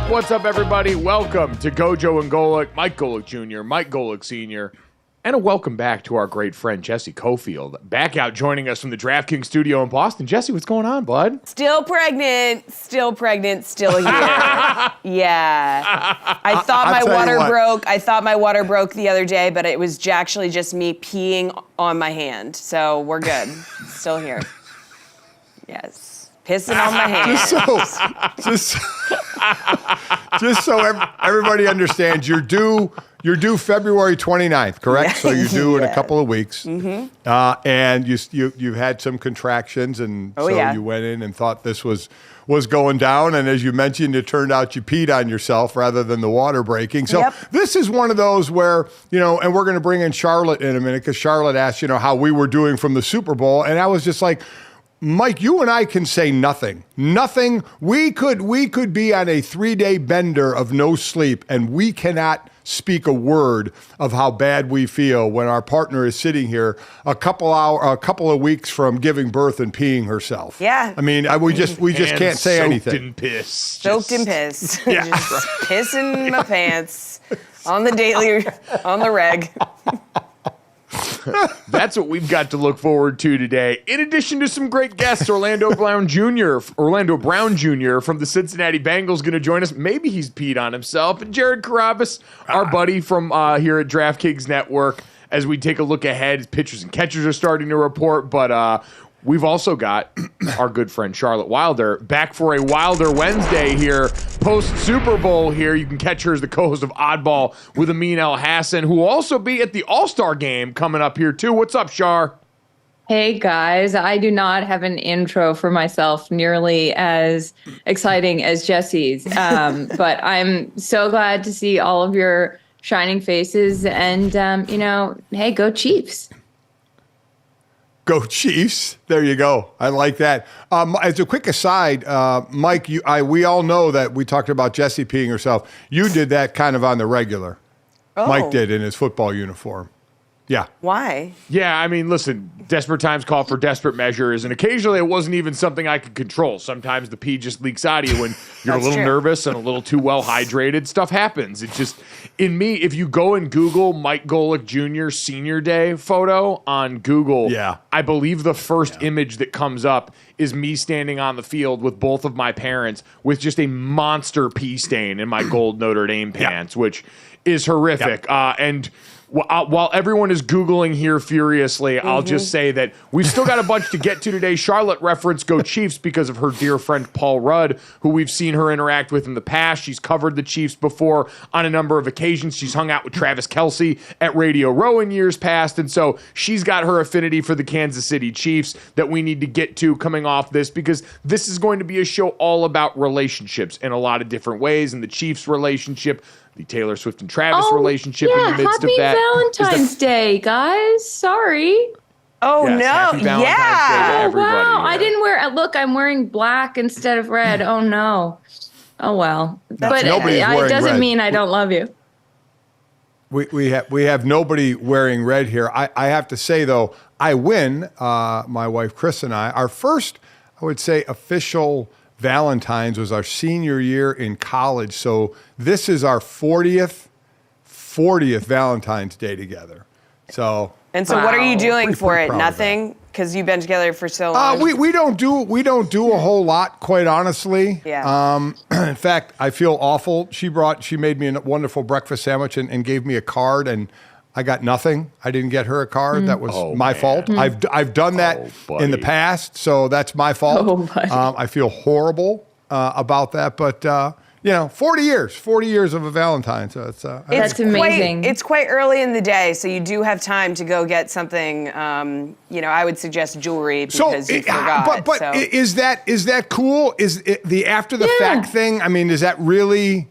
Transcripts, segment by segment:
What's up, everybody? Welcome to GoJo and Golic, Mike Golic Jr., Mike Golic Sr., and a welcome back to our great friend, Jesse Cofield, back out joining us from the DraftKings studio in Boston. Jesse, what's going on, bud? Still pregnant, still here. Yeah. I thought my water broke. I thought my water broke the other day, but it was actually just me peeing on my hand. So we're good. Still here. Yes. Pissing on my hand. Just so everybody understands, you're due February 29th, correct? Yeah. So you're due in a couple of weeks. Mm-hmm. And you've had some contractions, and you went in and thought this was going down. And as you mentioned, it turned out you peed on yourself rather than the water breaking. So This is one of those where, and we're going to bring in Charlotte in a minute, because Charlotte asked, how we were doing from the Super Bowl. And I was just like, Mike, you and I can say nothing. Nothing. We could be on a 3-day bender of no sleep, and we cannot speak a word of how bad we feel when our partner is sitting here a couple of weeks from giving birth and peeing herself. Yeah. I mean, we just can't say anything. Soaked in piss. Soaked in piss. Yeah. Just pissing my pants on the reg. That's what we've got to look forward to today. In addition to some great guests, Orlando Brown Jr. from the Cincinnati Bengals going to join us. Maybe he's peed on himself. And Jared Carrabis, our buddy from here at DraftKings Network, as we take a look ahead. Pitchers and catchers are starting to report, but we've also got our good friend Charlotte Wilder back for a Wilder Wednesday here, post-Super Bowl here. You can catch her as the co-host of Oddball with Amin El Hassan, who will also be at the All-Star Game coming up here, too. What's up, Char? Hey, guys. I do not have an intro for myself nearly as exciting as Jesse's, but I'm so glad to see all of your shining faces, and, hey, go Chiefs. Go Chiefs. There you go. I like that. As a quick aside, Mike, we all know that we talked about Jessie peeing herself. You did that kind of on the regular. Oh. Mike did in his football uniform. Yeah. Why? Yeah, I mean, listen, desperate times call for desperate measures, and occasionally it wasn't even something I could control. Sometimes the pee just leaks out of you when you're a little nervous and a little too well hydrated. Stuff happens. It just, in me, if you go and Google Mike Golic Jr. Senior Day photo on Google, I believe the first image that comes up is me standing on the field with both of my parents with just a monster pee stain in my gold Notre Dame pants, which is horrific. And while everyone is Googling here furiously, I'll just say that we've still got a bunch to get to today. Charlotte referenced Go Chiefs because of her dear friend Paul Rudd, who we've seen her interact with in the past. She's covered the Chiefs before on a number of occasions. She's hung out with Travis Kelce at Radio Row in years past, and so she's got her affinity for the Kansas City Chiefs that we need to get to coming off this, because this is going to be a show all about relationships in a lot of different ways, and the Chiefs relationship, the Taylor Swift and Travis relationship in the midst of that. Happy Valentine's Day, guys. Sorry. Oh, yes, no. Happy Valentine's Day to everybody. Wow. Yeah. I didn't wear, look, I'm wearing black instead of red. Oh, no. Oh, well. But it doesn't mean I don't love you. We have nobody wearing red here. I have to say, though, I win, my wife Chris and I, our first, I would say, official Valentine's was our senior year in college. So this is our 40th Valentine's Day together. So what are you doing for it? proud of Nothing? Because you've been together for so long. We don't do a whole lot, quite honestly. Yeah. In fact, I feel awful. She made me a wonderful breakfast sandwich and gave me a card, and I got nothing. I didn't get her a card. That was my fault. I've done that in the past, so that's my fault. I feel horrible about that, but 40 years of a Valentine. So that's amazing. It's quite early in the day, so you do have time to go get something. I would suggest jewelry because you forgot. But is that cool? Is it the after the fact thing? I mean, is that really?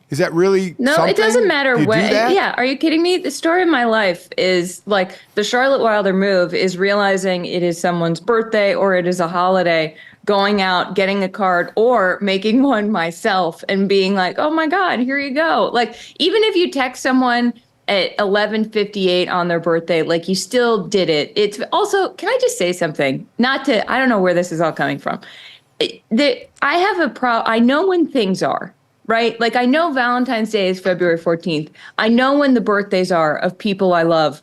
No, something? It doesn't matter when. Yeah, are you kidding me? The story of my life is like the Charlotte Wilder move is realizing it is someone's birthday or it is a holiday, going out, getting a card, or making one myself and being like, oh my God, here you go. Like, even if you text someone at 11:58 on their birthday, like, you still did it. It's also, can I just say something? I don't know where this is all coming from. I know when things are, right? Like, I know Valentine's Day is February 14th. I know when the birthdays are of people I love.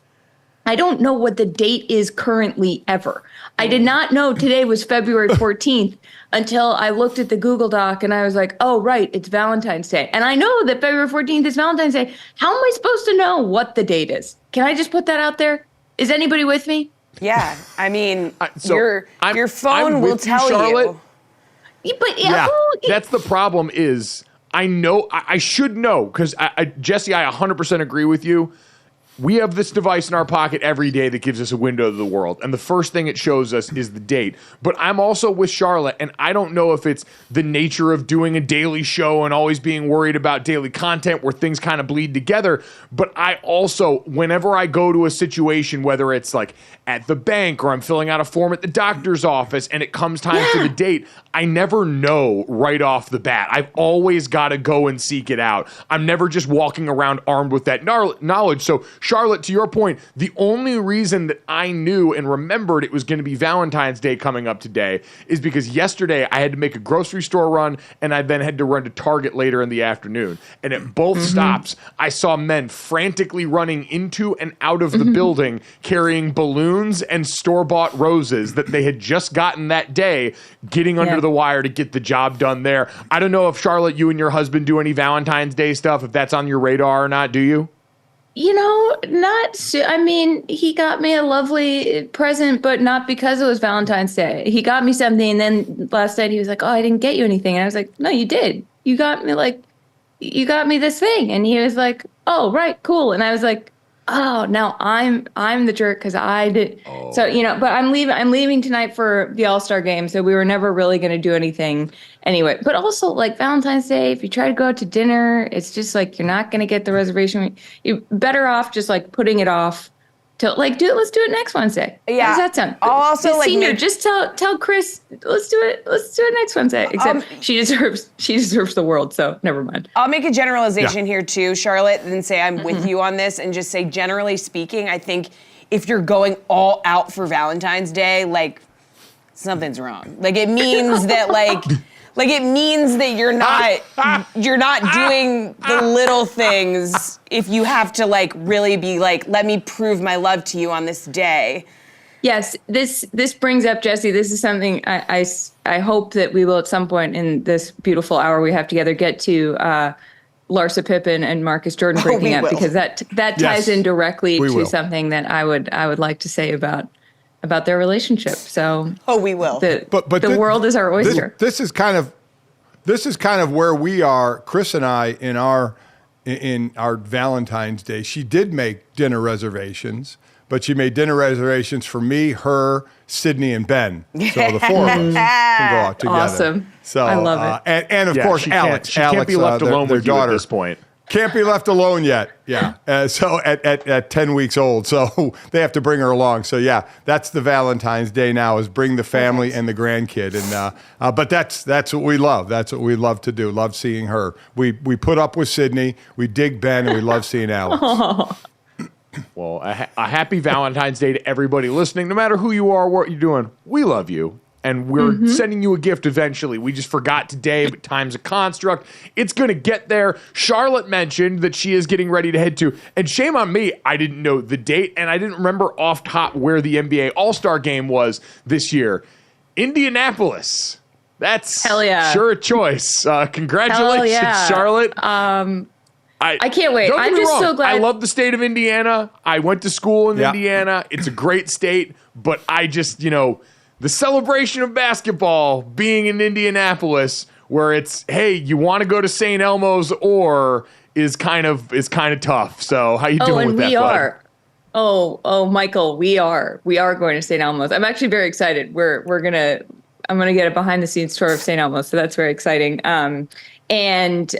I don't know what the date is currently ever. I did not know today was February 14th until I looked at the Google Doc and I was like, oh, right, it's Valentine's Day. And I know that February 14th is Valentine's Day. How am I supposed to know what the date is? Can I just put that out there? Is anybody with me? Yeah, I mean, your phone will tell Charlotte. you. But that's the problem is I know, I should know, because Jesse, I 100% agree with you. We have this device in our pocket every day that gives us a window to the world. And the first thing it shows us is the date. But I'm also with Charlotte, and I don't know if it's the nature of doing a daily show and always being worried about daily content where things kind of bleed together. But I also, whenever I go to a situation, whether it's like at the bank or I'm filling out a form at the doctor's office and it comes time for the date, I never know right off the bat. I've always got to go and seek it out. I'm never just walking around armed with that knowledge. So Charlotte, to your point, the only reason that I knew and remembered it was going to be Valentine's Day coming up today is because yesterday I had to make a grocery store run and I then had to run to Target later in the afternoon. And at both stops, I saw men frantically running into and out of the building carrying balloons and store-bought roses that they had just gotten that day, getting under the wire to get the job done there. I don't know if, Charlotte, you and your husband do any Valentine's Day stuff, if that's on your radar or not, do you? I mean, he got me a lovely present, but not because it was Valentine's Day. He got me something, and then last night he was like, oh, I didn't get you anything. And I was like, no, you did. You got me this thing. And he was like, oh, right, cool. And I was like, oh, now I'm the jerk because I did. Oh. So, but I'm leaving tonight for the All-Star game. So we were never really going to do anything anyway. But also, like, Valentine's Day, if you try to go out to dinner, it's just like you're not going to get the reservation. You're better off just like putting it off to let's do it next Wednesday. Yeah. How does that sound? I'll also Senior, just tell Chris, let's do it next Wednesday. Except she deserves the world, so never mind. I'll make a generalization here too, Charlotte, and say I'm with you on this, and just say, generally speaking, I think if you're going all out for Valentine's Day, like, something's wrong. Like, it means that it means that you're not doing the little things if you have to really be like, let me prove my love to you on this day. Yes, this brings up, Jesse, this is something I hope that we will at some point in this beautiful hour we have together get to Larsa Pippen and Marcus Jordan breaking up, because that ties in directly to something that I would like to say about their relationship. So we will. But the world is our oyster. This is kind of where we are, Chris and I, in our Valentine's Day. She did make dinner reservations, but she made dinner reservations for me, her, Sydney, and Ben. So the four of us can go out together. Awesome. So I love it. And of course, Alex. She can't be left alone with you at this point. Can't be left alone yet. Yeah. So at 10 weeks old. So they have to bring her along. So yeah, that's the Valentine's Day now, is bring the family and the grandkid. And but that's what we love. That's what we love to do. Love seeing her. We put up with Sydney. We dig Ben, and we love seeing Alex. Well, a happy Valentine's Day to everybody listening. No matter who you are, what you're doing, we love you. and we're sending you a gift eventually. We just forgot today, but time's a construct. It's going to get there. Charlotte mentioned that she is getting ready to head to, and shame on me, I didn't know the date, and I didn't remember off top where the NBA All-Star Game was this year. Indianapolis. That's Hell yeah. Sure a choice. Congratulations, Charlotte. I can't wait. I'm just so glad. I love the state of Indiana. I went to school in Indiana. It's a great state, but I just, the celebration of basketball being in Indianapolis, where it's, hey, you want to go to St. Elmo's or is kind of tough. So how you doing with that? We are. Oh, Michael, we are going to St. Elmo's. I'm actually very excited. I'm gonna get a behind the scenes tour of St. Elmo's, so that's very exciting. And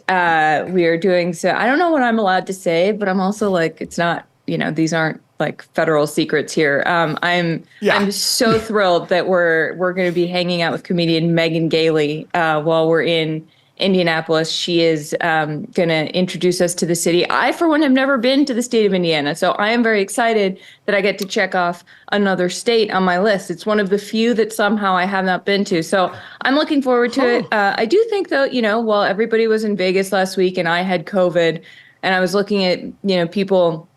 we are doing so. I don't know what I'm allowed to say, but I'm also like, it's not, these aren't like federal secrets here. I'm so thrilled that we're going to be hanging out with comedian Megan Gailey while we're in Indianapolis. She is going to introduce us to the city. I, for one, have never been to the state of Indiana, so I am very excited that I get to check off another state on my list. It's one of the few that somehow I have not been to, so I'm looking forward to it. I do think, though, while everybody was in Vegas last week and I had COVID, and I was looking at, people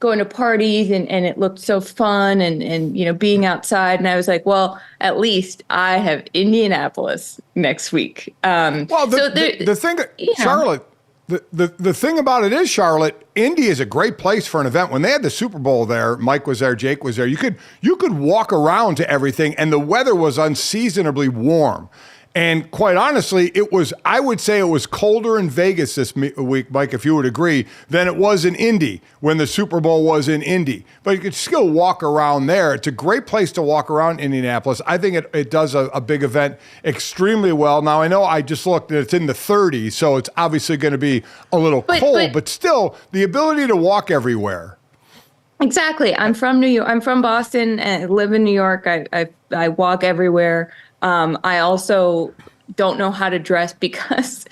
going to parties and it looked so fun and being outside, and I was like, well, at least I have Indianapolis next week. The thing, Charlotte, the thing about it is, Charlotte, Indy is a great place for an event. When they had the Super Bowl there, Mike was there, Jake was there. You could walk around to everything, and the weather was unseasonably warm. And quite honestly, I would say it was colder in Vegas this week, Mike, if you would agree, than it was in Indy when the Super Bowl was in Indy. But you could still walk around there. It's a great place to walk around Indianapolis. I think it does a big event extremely well. Now, I know I just looked and it's in the 30s, so it's obviously going to be a little cold, but still, the ability to walk everywhere. Exactly. I'm from New York. I'm from Boston and live in New York. I walk everywhere. I also don't know how to dress because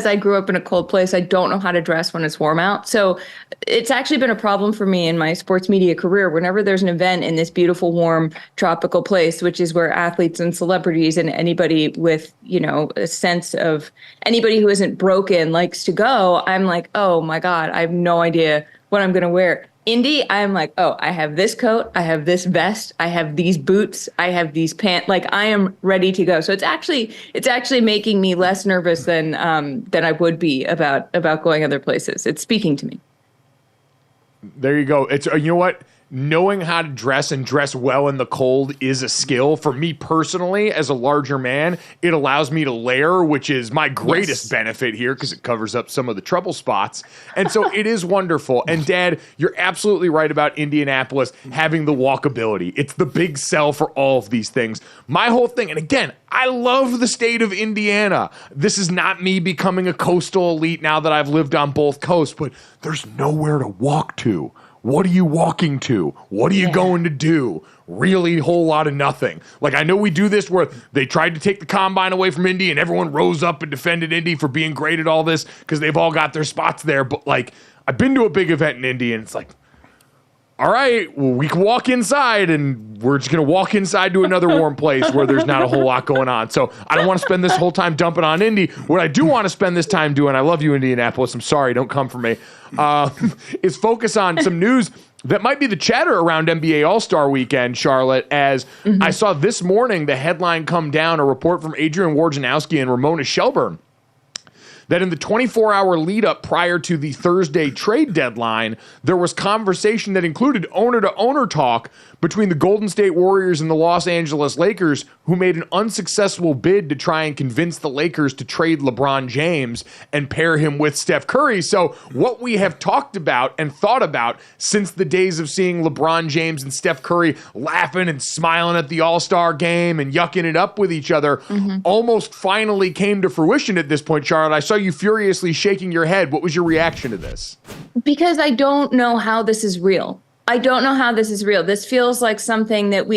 I grew up in a cold place. I don't know how to dress when it's warm out. So it's actually been a problem for me in my sports media career. Whenever there's an event in this beautiful, warm, tropical place, which is where athletes and celebrities and anybody with, a sense of anybody who isn't broken likes to go, I'm like, oh my God, I have no idea what I'm going to wear. Indy, I'm like, oh, I have this coat, I have this vest, I have these boots, I have these pants. Like, I am ready to go. So it's actually making me less nervous than I would be about going other places. It's speaking to me. There you go. It's you know what? Knowing how to dress and dress well in the cold is a skill. For me personally, as a larger man, it allows me to layer, which is my greatest benefit here because it covers up some of the trouble spots. And so it is wonderful. And Dad, you're absolutely right about Indianapolis having the walkability. It's the big sell for all of these things. My whole thing, and again, I love the state of Indiana. This is not me becoming a coastal elite now that I've lived on both coasts, but there's nowhere to walk to. What are you walking to? What are you going to do? Really, a whole lot of nothing. Like, I know we do this where they tried to take the combine away from Indy and everyone rose up and defended Indy for being great at all this because they've all got their spots there. But, like, I've been to a big event in Indy and it's like, all right, well, we can walk inside and we're just going to walk inside to another warm place where there's not a whole lot going on. So I don't want to spend this whole time dumping on Indy. What I do want to spend this time doing, I love you, Indianapolis. I'm sorry, don't come for me, is focus on some news that might be the chatter around NBA All-Star Weekend, Charlotte, as I saw this morning the headline come down, a report from Adrian Wojnarowski and Ramona Shelburne, that in the 24-hour lead up prior to the Thursday trade deadline, there was conversation that included owner-to-owner talk between the Golden State Warriors and the Los Angeles Lakers, who made an unsuccessful bid to try and convince the Lakers to trade LeBron James and pair him with Steph Curry. So what we have talked about and thought about since the days of seeing LeBron James and Steph Curry laughing and smiling at the All-Star game and yucking it up with each other almost finally came to fruition at this point, Charlotte. I saw you furiously shaking your head. What was your reaction to this? Because I don't know how this is real. I don't know how this is real. This feels like something that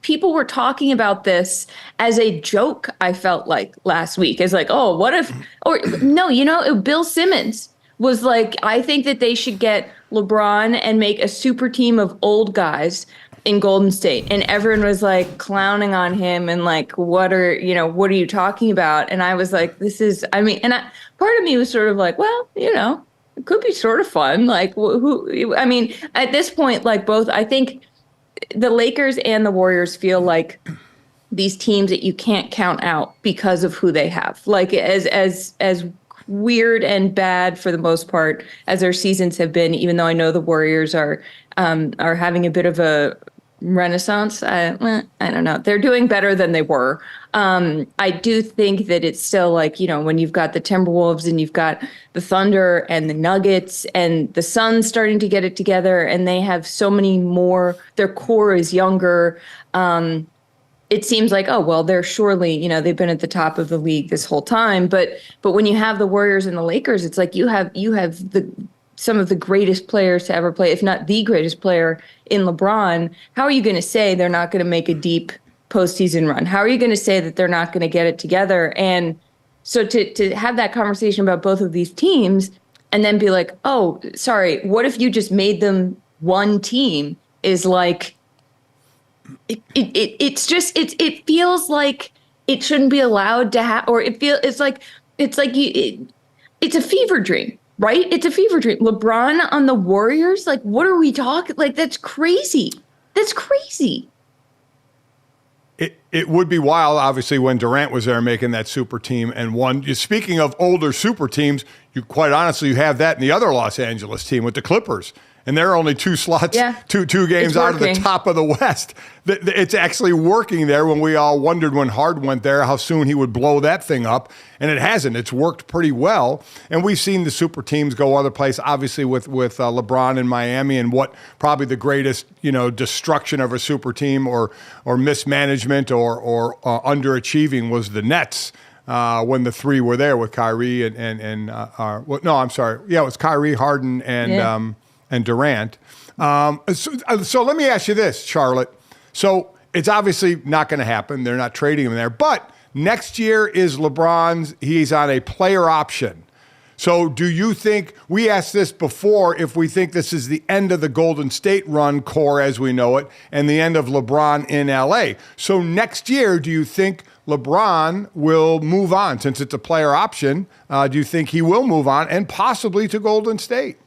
people were talking about this as a joke, I felt like last week. It's like, oh, what if, or no, Bill Simmons was like, I think that they should get LeBron and make a super team of old guys in Golden State, and everyone was like clowning on him and like, what are you talking about? And I was like, part of me was sort of like, well, it could be sort of fun. Like, at this point, like I think the Lakers and the Warriors feel like these teams that you can't count out because of who they have. Like as weird and bad for the most part as their seasons have been, even though I know the Warriors are having a bit of a renaissance. I don't know. They're doing better than they were. I do think that it's still like, when you've got the Timberwolves and you've got the Thunder and the Nuggets and the Suns starting to get it together, and they have so many more, their core is younger. It seems like, oh, well, they're surely, they've been at the top of the league this whole time. But when you have the Warriors and the Lakers, it's like you have some of the greatest players to ever play, if not the greatest player in LeBron. How are you going to say they're not going to make a deep postseason run? How are you going to say that they're not going to get it together? And so to have that conversation about both of these teams and then be like, oh, sorry, what if you just made them one team is like, it feels like it shouldn't be allowed to have, or it's a fever dream. Right? It's a fever dream. LeBron on the Warriors? Like, what are we talking? Like, that's crazy. That's crazy. It would be wild, obviously, when Durant was there making that super team and won. Speaking of older super teams, you have that in the other Los Angeles team with the Clippers. And they're only two slots, two games out of the top of the West. It's actually working there when we all wondered when Hard went there how soon he would blow that thing up. And it hasn't. It's worked pretty well. And we've seen the super teams go other places, obviously with LeBron in Miami, and what probably the greatest, destruction of a super team or mismanagement or underachieving was the Nets. When the three were there with Kyrie it was Kyrie, Harden, and Durant. So let me ask you this, Charlotte. So it's obviously not going to happen. They're not trading him there. But next year is LeBron's. He's on a player option. So do you think, we asked this before, if we think this is the end of the Golden State run core as we know it and the end of LeBron in LA. So next year, do you think LeBron will move on? Since it's a player option, do you think he will move on and possibly to Golden State?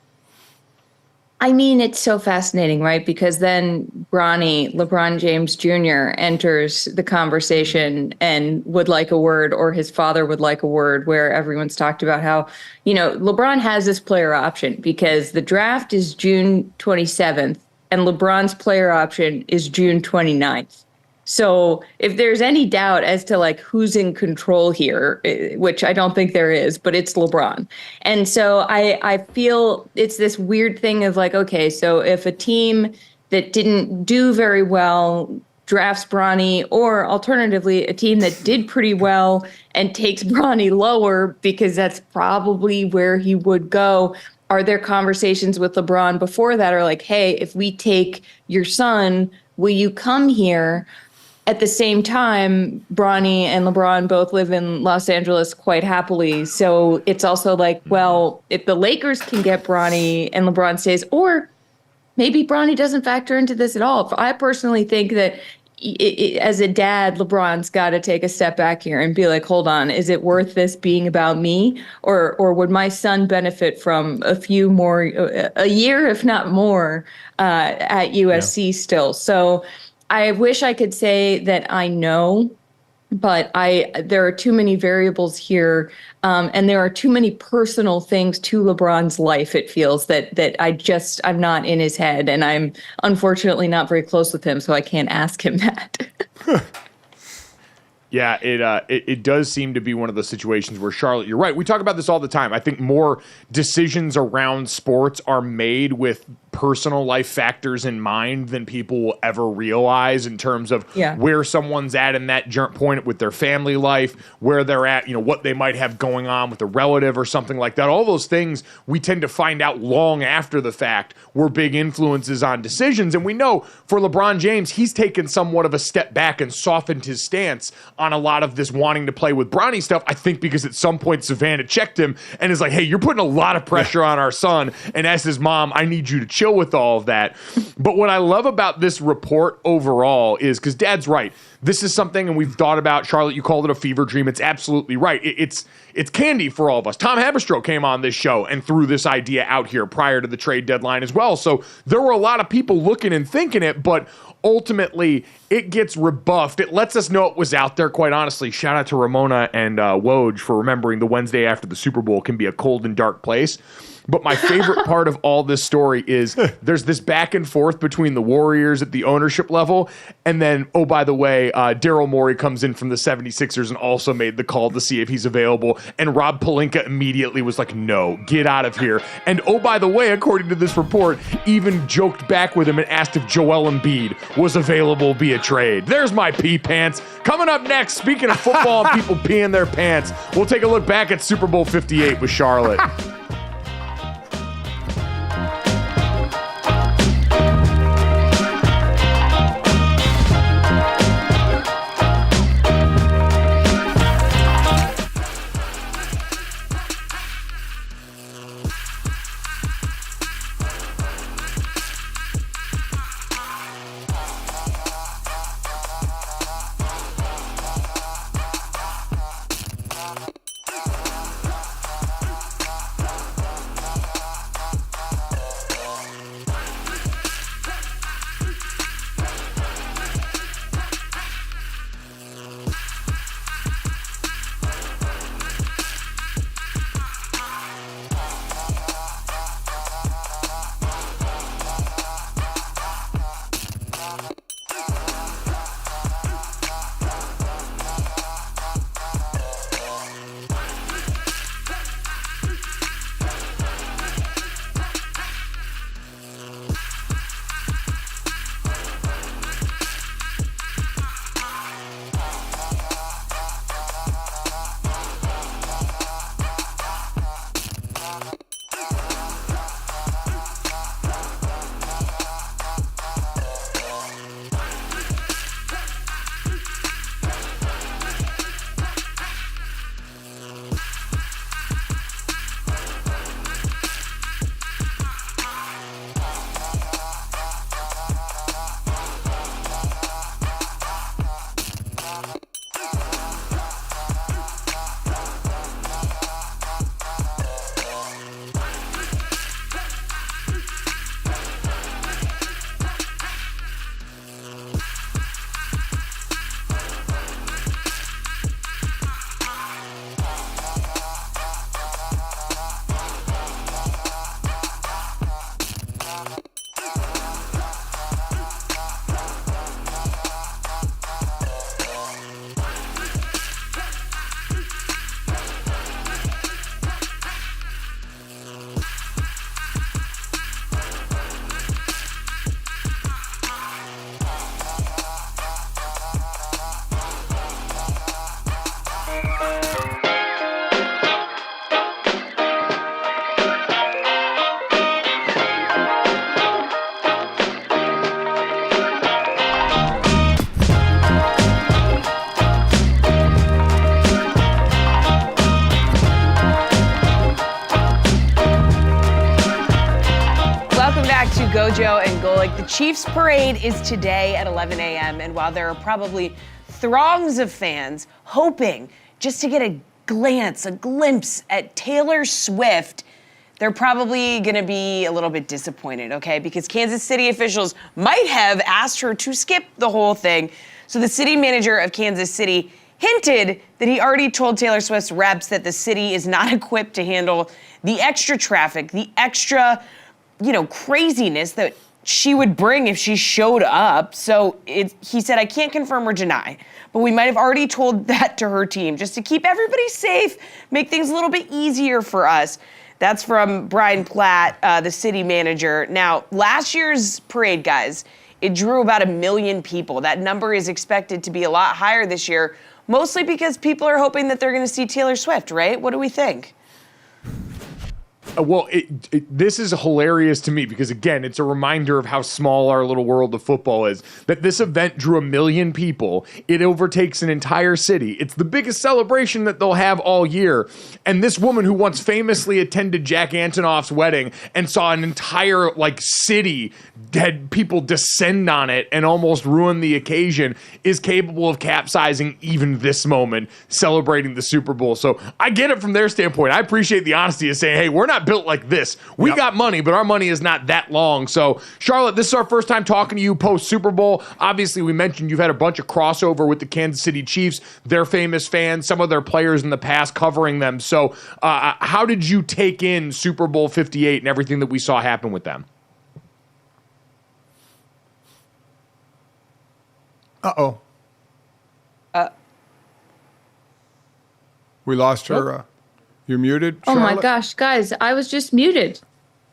I mean, it's so fascinating, right? Because then LeBron James Jr. enters the conversation and would like a word, or his father would like a word, where everyone's talked about how, LeBron has this player option because the draft is June 27th and LeBron's player option is June 29th. So if there's any doubt as to like who's in control here, which I don't think there is, but it's LeBron. And so I feel it's this weird thing of like, okay, so if a team that didn't do very well drafts Bronny, or alternatively a team that did pretty well and takes Bronny lower because that's probably where he would go, are there conversations with LeBron before that are like, hey, if we take your son, will you come here? At the same time, Bronny and LeBron both live in Los Angeles quite happily. So it's also like, well, if the Lakers can get Bronny and LeBron stays, or maybe Bronny doesn't factor into this at all. I personally think that as a dad, LeBron's got to take a step back here and be like, hold on, is it worth this being about me? Or would my son benefit from a few more, a year, if not more, at USC still? So I wish I could say that I know, but there are too many variables here, and there are too many personal things to LeBron's life, it feels, that I'm not in his head, and I'm unfortunately not very close with him, so I can't ask him that. Yeah, it does seem to be one of those situations where, Charlotte, you're right. We talk about this all the time. I think more decisions around sports are made with personal life factors in mind than people will ever realize in terms of where someone's at in that point with their family life, where they're at, what they might have going on with a relative or something like that. All those things we tend to find out long after the fact were big influences on decisions. And we know for LeBron James, he's taken somewhat of a step back and softened his stance on a lot of this wanting to play with Bronny stuff, I think because at some point Savannah checked him and is like, hey, you're putting a lot of pressure on our son. And as his mom, I need you to chill chill with all of that. But what I love about this report overall is, because Dad's right, this is something, and we've thought about, Charlotte, you called it a fever dream. It's absolutely right. It's candy for all of us. Tom Haberstroh came on this show and threw this idea out here prior to the trade deadline as well. So there were a lot of people looking and thinking it, but ultimately it gets rebuffed. It lets us know it was out there, quite honestly. Shout out to Ramona and Woj for remembering the Wednesday after the Super Bowl can be a cold and dark place. But my favorite part of all this story is there's this back and forth between the Warriors at the ownership level. And then, oh, by the way, Daryl Morey comes in from the 76ers and also made the call to see if he's available. And Rob Pelinka immediately was like, no, get out of here. And oh, by the way, according to this report, even joked back with him and asked if Joel Embiid was available via trade. There's my pee pants. Coming up next, speaking of football and people peeing their pants, we'll take a look back at Super Bowl 58 with Charlotte. GoJo and Golic. The Chiefs parade is today at 11 a.m. And while there are probably throngs of fans hoping just to get a glimpse at Taylor Swift, they're probably going to be a little bit disappointed, okay? Because Kansas City officials might have asked her to skip the whole thing. So the city manager of Kansas City hinted that he already told Taylor Swift's reps that the city is not equipped to handle the extra traffic, the extra, craziness that she would bring if she showed up. So he said, I can't confirm or deny, but we might have already told that to her team just to keep everybody safe, make things a little bit easier for us. That's from Brian Platt, the city manager. Now, last year's parade, guys, it drew about 1 million people. That number is expected to be a lot higher this year, mostly because people are hoping that they're going to see Taylor Swift, right? What do we think? Well, this is hilarious to me because, again, it's a reminder of how small our little world of football is, that this event drew 1 million people. It overtakes an entire city. It's the biggest celebration that they'll have all year. And this woman who once famously attended Jack Antonoff's wedding and saw an entire city, had people descend on it and almost ruin the occasion, is capable of capsizing even this moment, celebrating the Super Bowl. So I get it from their standpoint. I appreciate the honesty of saying, hey, we're not built like this. We got money, but our money is not that long. So, Charlotte, this is our first time talking to you post Super Bowl. Obviously, we mentioned you've had a bunch of crossover with the Kansas City Chiefs, their famous fans, some of their players in the past covering them. So, how did you take in Super Bowl 58 and everything that we saw happen with them? Uh-oh. We lost her. You're muted, Charlotte? Oh my gosh, guys, I was just muted.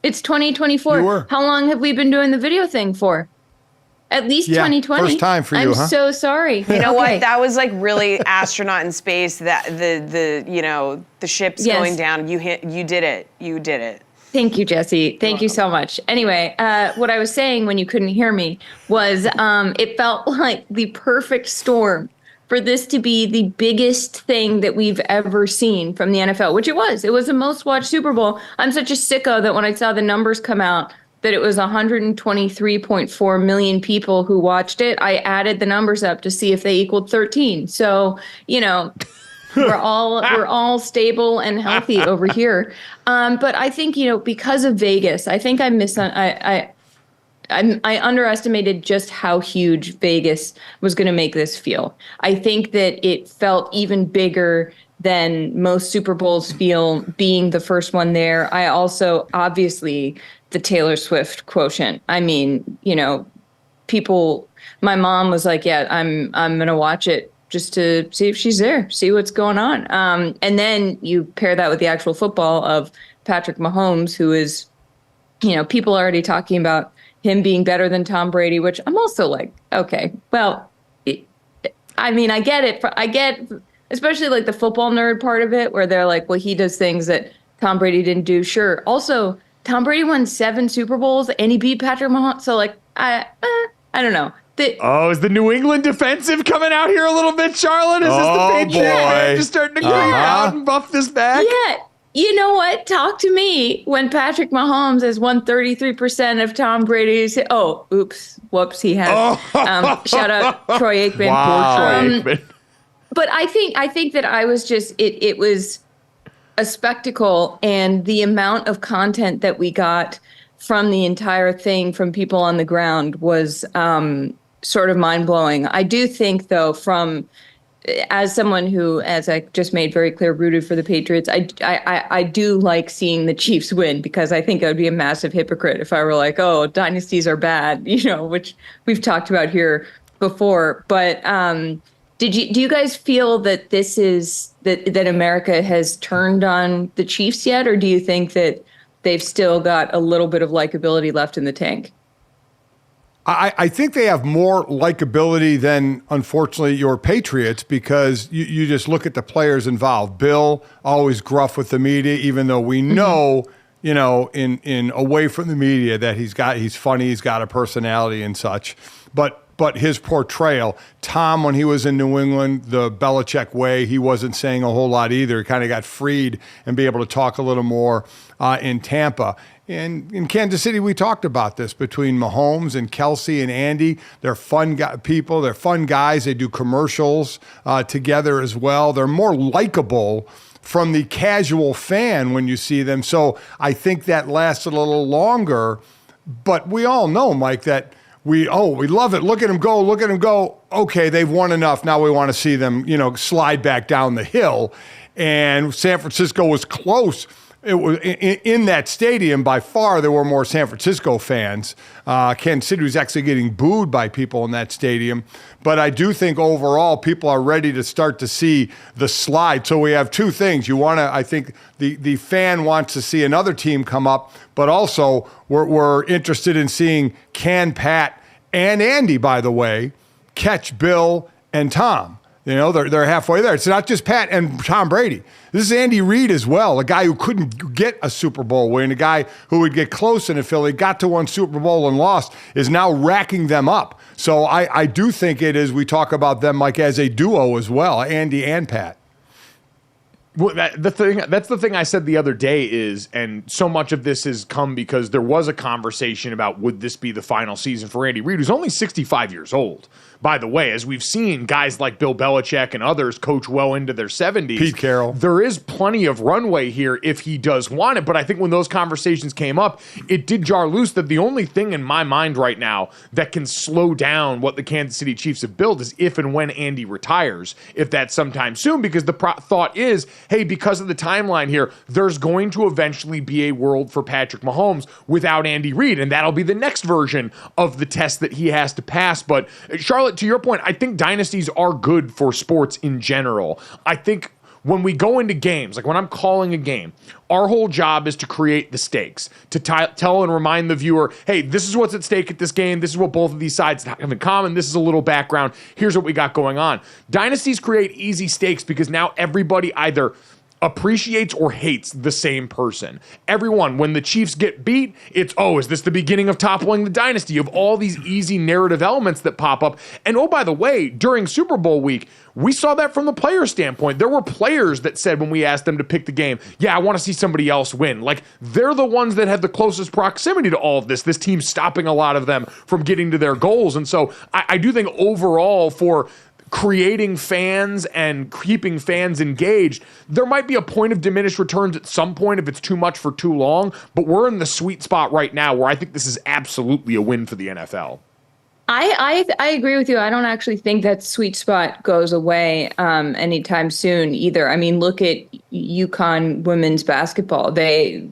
It's 2024. You were. How long have we been doing the video thing for? At least 2020. First time for you, I'm huh? so sorry. You know what? That was really astronaut in space. That the ship's going down. You did it. You did it. Thank you, Jesse. Thank you so much. Anyway, what I was saying when you couldn't hear me was it felt like the perfect storm for this to be the biggest thing that we've ever seen from the NFL, which it was. It was the most watched Super Bowl. I'm such a sicko that when I saw the numbers come out, that it was 123.4 million people who watched it, I added the numbers up to see if they equaled 13. So, we're all stable and healthy over here. But I think, because of Vegas, I think I underestimated just how huge Vegas was going to make this feel. I think that it felt even bigger than most Super Bowls feel being the first one there. I also, obviously, the Taylor Swift quotient. I mean, people, my mom was like, yeah, I'm going to watch it just to see if she's there, see what's going on. And then you pair that with the actual football of Patrick Mahomes, who is, people are already talking about him being better than Tom Brady, which I'm also like, okay, well, I get it. I get, especially the football nerd part of it, where they're like, well, he does things that Tom Brady didn't do. Sure. Also, Tom Brady won 7 Super Bowls and he beat Patrick Mahomes. So I don't know. Is the New England defensive coming out here a little bit, Charlotte? Is this the Patriots just starting to clear out and buff this back? Yeah. You know what? Talk to me when Patrick Mahomes has won 33% of Tom Brady's. Oh, oops. Whoops, he has. Shout out Troy Aikman. Wow. Troy Aikman. But I think that I was just, it was a spectacle, and the amount of content that we got from the entire thing from people on the ground was sort of mind-blowing. I do think, though, as someone who, as I just made very clear, rooted for the Patriots, I do like seeing the Chiefs win, because I think I would be a massive hypocrite if I were like, oh, dynasties are bad, which we've talked about here before. But do you guys feel that this is that America has turned on the Chiefs yet, or do you think that they've still got a little bit of likability left in the tank? I think they have more likability than, unfortunately, your Patriots, because you just look at the players involved. Bill, always gruff with the media, even though we know, in away from the media that he's funny, he's got a personality and such. But his portrayal, Tom, when he was in New England, the Belichick way, he wasn't saying a whole lot either. He kind of got freed and be able to talk a little more in Tampa. And in Kansas City, we talked about this between Mahomes and Kelsey and Andy. They're fun people. They're fun guys. They do commercials together as well. They're more likable from the casual fan when you see them. So I think that lasts a little longer. But we all know, Mike, that we love it. Look at him go. Look at him go. Okay, they've won enough. Now we want to see them, slide back down the hill. And San Francisco was close. It was in that stadium. By far, there were more San Francisco fans. Kansas City was actually getting booed by people in that stadium. But I do think overall, people are ready to start to see the slide. So we have two things. I think the fan wants to see another team come up, but also we're interested in seeing, can Pat and Andy, by the way, catch Bill and Tom? You know, they're halfway there. It's not just Pat and Tom Brady. This is Andy Reid as well, a guy who couldn't get a Super Bowl win, a guy who would get close in a Philly, got to one Super Bowl and lost, is now racking them up. So I do think it is, we talk about them like as a duo as well, Andy and Pat. Well, that's the thing I said the other day is, and so much of this has come because there was a conversation about would this be the final season for Andy Reid, who's only 65 years old. By the way, as we've seen guys like Bill Belichick and others coach well into their 70s. Pete Carroll. There is plenty of runway here if he does want it. But I think when those conversations came up, it did jar loose that the only thing in my mind right now that can slow down what the Kansas City Chiefs have built is if and when Andy retires, if that's sometime soon, because the thought is, hey, because of the timeline here, there's going to eventually be a world for Patrick Mahomes without Andy Reid, and that'll be the next version of the test that he has to pass. But Charlotte, to your point, I think dynasties are good for sports in general. I think when we go into games, like when I'm calling a game, our whole job is to create the stakes, to tell and remind the viewer, hey, this is what's at stake at this game. This is what both of these sides have in common. This is a little background. Here's what we got going on. Dynasties create easy stakes because now everybody either appreciates or hates the same person. Everyone, when the Chiefs get beat, it's, oh, is this the beginning of toppling the dynasty? Of all these easy narrative elements that pop up. And oh, by the way, during Super Bowl week, we saw that from the player standpoint. There were players that said when we asked them to pick the game, yeah, I want to see somebody else win. Like, they're the ones that have the closest proximity to all of this. This team's stopping a lot of them from getting to their goals. And so I do think overall for creating fans and keeping fans engaged, there might be a point of diminished returns at some point if it's too much for too long, but we're in the sweet spot right now where I think this is absolutely a win for the NFL. I agree with you. I don't actually think that sweet spot goes away anytime soon either. I mean, look at UConn women's basketball. They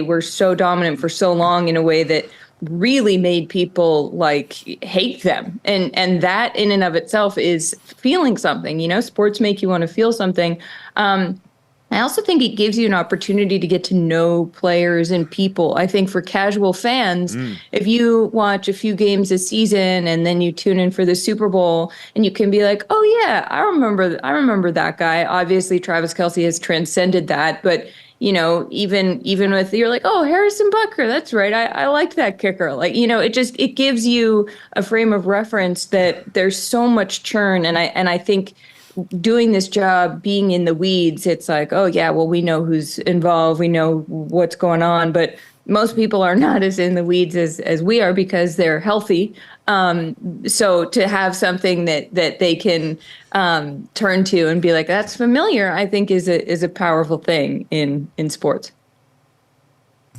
were so dominant for so long in a way that really made people like hate them. And that in and of itself is feeling something, you know, sports make you want to feel something. I also think it gives you an opportunity to get to know players and people. I think for casual fans, if you watch a few games a season and then you tune in for the Super Bowl and you can be like, oh yeah, I remember that guy. Obviously Travis Kelce has transcended that, but you know, even with, you're like, oh, Harrison Butker, that's right. I liked that kicker. Like, you know, it gives you a frame of reference that there's so much churn. And I think doing this job, being in the weeds, it's like, oh yeah, well, we know who's involved. We know what's going on, but most people are not as in the weeds as we are because they're healthy. So to have something that they can turn to and be like, that's familiar, I think is a powerful thing in sports.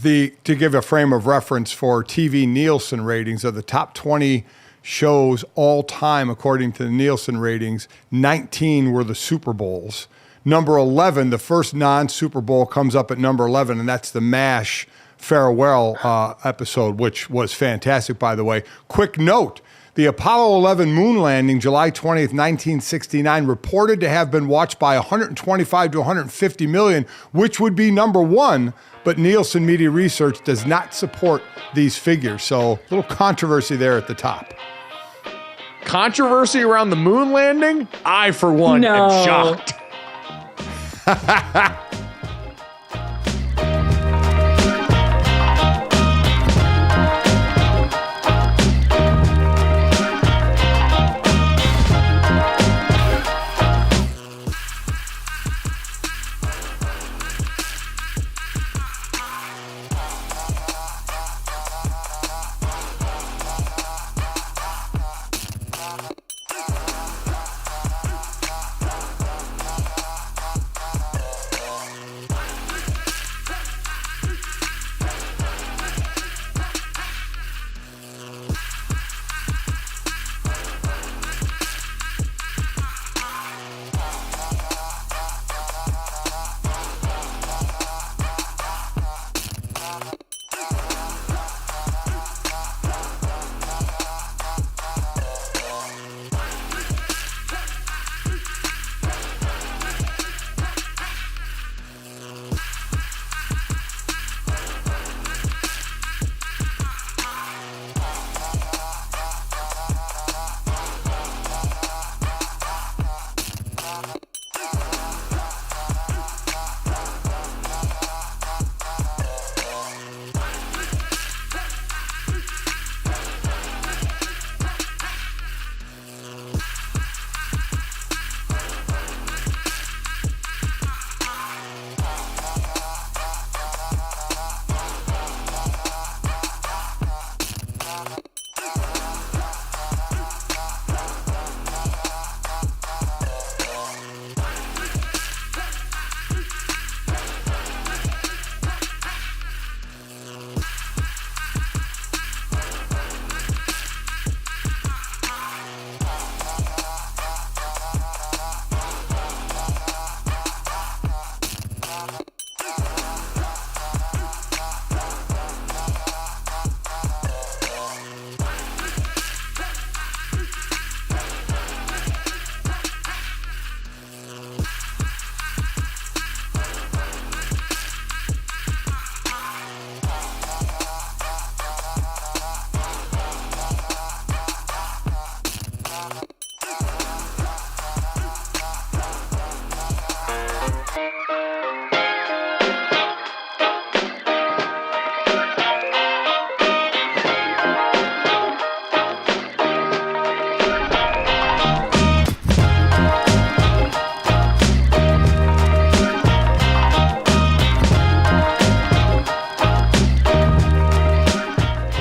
To give a frame of reference for TV Nielsen ratings of the top 20 shows all time, according to the Nielsen ratings, 19 were the Super Bowls. Number 11, the first non-Super Bowl comes up at number 11, and that's the MASH farewell episode, which was fantastic, by the way. Quick note, the Apollo 11 moon landing, July 20th, 1969, reported to have been watched by 125 to 150 million, which would be number one, but Nielsen Media Research does not support these figures. So a little controversy there at the top. Controversy around the moon landing? I, for one, am shocked.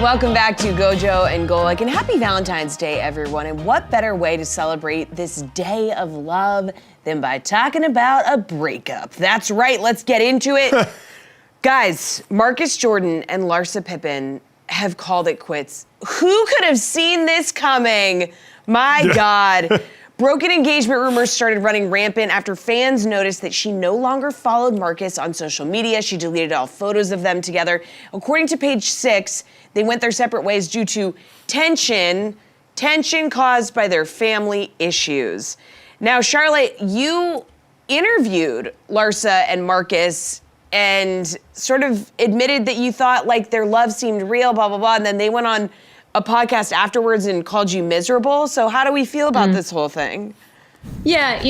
Welcome back to GoJo and Golic, and happy Valentine's Day, everyone. And what better way to celebrate this day of love than by talking about a breakup? That's right, let's get into it. Guys, Marcus Jordan and Larsa Pippen have called it quits. Who could have seen this coming? My God. Broken engagement rumors started running rampant after fans noticed that she no longer followed Marcus on social media. She deleted all photos of them together. According to Page 6, they went their separate ways due to tension caused by their family issues. Now, Charlotte, you interviewed Larsa and Marcus and sort of admitted that you thought like their love seemed real, blah, blah, blah, and then they went on a podcast afterwards and called you miserable. So how do we feel about this whole thing? Yeah,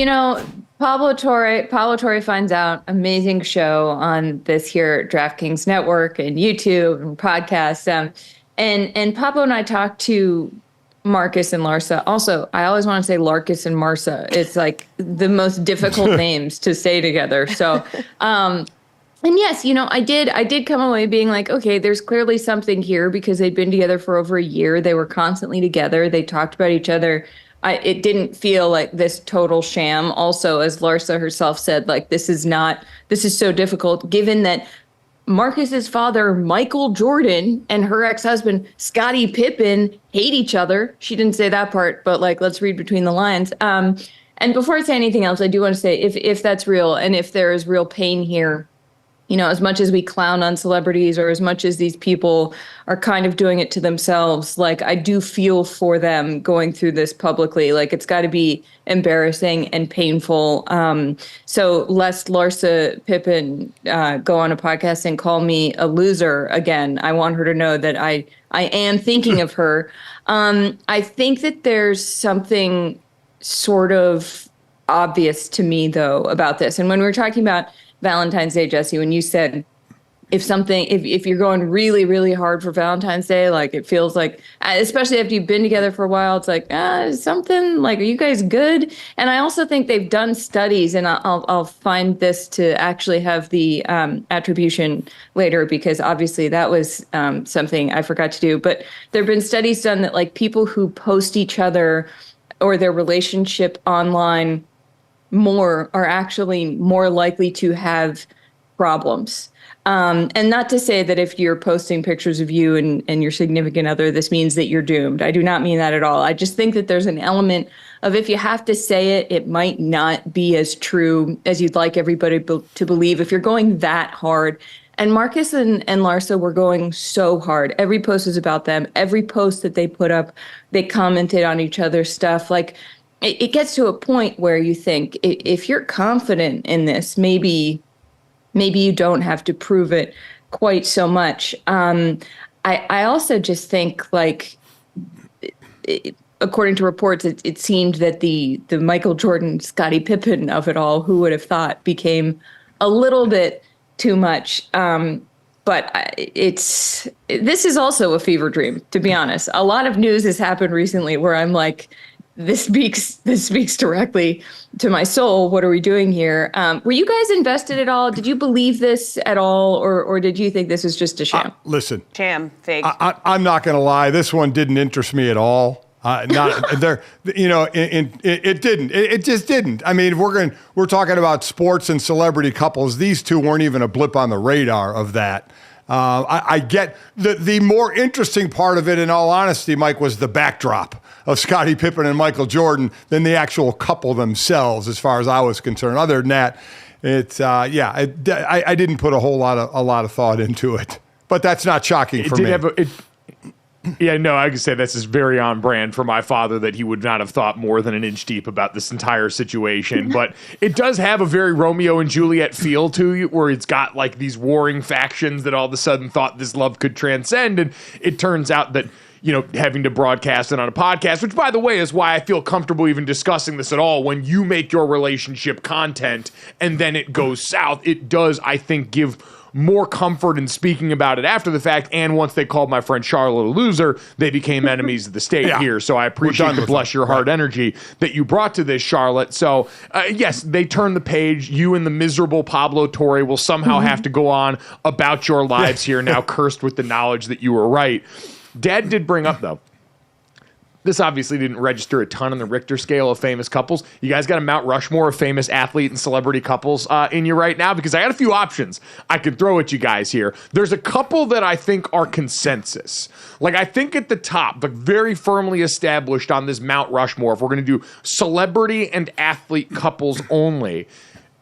Pablo Torre finds out, amazing show on this here DraftKings network and YouTube and podcasts. And Pablo and I talked to Marcus and Larsa. Also, I always want to say Larcus and Marsa. It's like the most difficult names to say together. So, and yes, I did come away being like, okay, there's clearly something here because they'd been together for over a year. They were constantly together. They talked about each other. It didn't feel like this total sham. Also, as Larsa herself said, like, this is so difficult given that Marcus's father, Michael Jordan, and her ex-husband, Scottie Pippen, hate each other. She didn't say that part, but like, let's read between the lines. And before I say anything else, I do want to say if that's real and if there is real pain here, as much as we clown on celebrities or as much as these people are kind of doing it to themselves, like, I do feel for them going through this publicly. Like, it's got to be embarrassing and painful. So lest Larsa Pippen go on a podcast and call me a loser again, I want her to know that I am thinking of her. I think that there's something sort of obvious to me, though, about this. And when we were talking about Valentine's Day, Jesse, when you said if you're going really, really hard for Valentine's Day, like, it feels like, especially after you've been together for a while, it's like, something like, are you guys good? And I also think they've done studies, and I'll find this to actually have the attribution later, because obviously that was something I forgot to do. But there have been studies done that, like, people who post each other or their relationship online more are actually more likely to have problems. And not to say that if you're posting pictures of you and your significant other, this means that you're doomed. I do not mean that at all. I just think that there's an element of, if you have to say it, it might not be as true as you'd like everybody to believe if you're going that hard. And Marcus and Larsa were going so hard. Every post was about them. Every post that they put up, they commented on each other's stuff. Like, it gets to a point where you think, if you're confident in this, maybe you don't have to prove it quite so much. I also just think, like, according to reports, it seemed that the Michael Jordan, Scottie Pippen of it all, who would have thought, became a little bit too much. But this is also a fever dream, to be honest. A lot of news has happened recently where I'm like, this speaks directly to my soul. What are we doing here? Were you guys invested at all? Did you believe this at all, or did you think this was just a sham? Listen, sham, fake. I'm not going to lie. This one didn't interest me at all. Not there. It didn't. It just didn't. I mean, if we're talking about sports and celebrity couples, these two weren't even a blip on the radar of that. I get the more interesting part of it, in all honesty, Mike, was the backdrop of Scottie Pippen and Michael Jordan than the actual couple themselves, as far as I was concerned. Other than that, it's I didn't put a lot of thought into it, but that's not shocking for me. Yeah, no, I could say this is very on brand for my father, that he would not have thought more than an inch deep about this entire situation. But it does have a very Romeo and Juliet feel to you, where it's got like these warring factions that all of a sudden thought this love could transcend. And it turns out that, having to broadcast it on a podcast, which, by the way, is why I feel comfortable even discussing this at all. When you make your relationship content and then it goes south, it does, I think, give more comfort in speaking about it after the fact. And once they called my friend Charlotte a loser, they became enemies of the state here. So I appreciate the bless your heart energy that you brought to this, Charlotte. So yes, they turn the page. You and the miserable Pablo Torre will somehow have to go on about your lives here, now cursed with the knowledge that you were right. Dad did bring up, though, this obviously didn't register a ton on the Richter scale of famous couples. You guys got a Mount Rushmore of famous athlete and celebrity couples in you right now? Because I got a few options I could throw at you guys here. There's a couple that I think are consensus. Like, I think at the top, but very firmly established on this Mount Rushmore, if we're going to do celebrity and athlete couples only,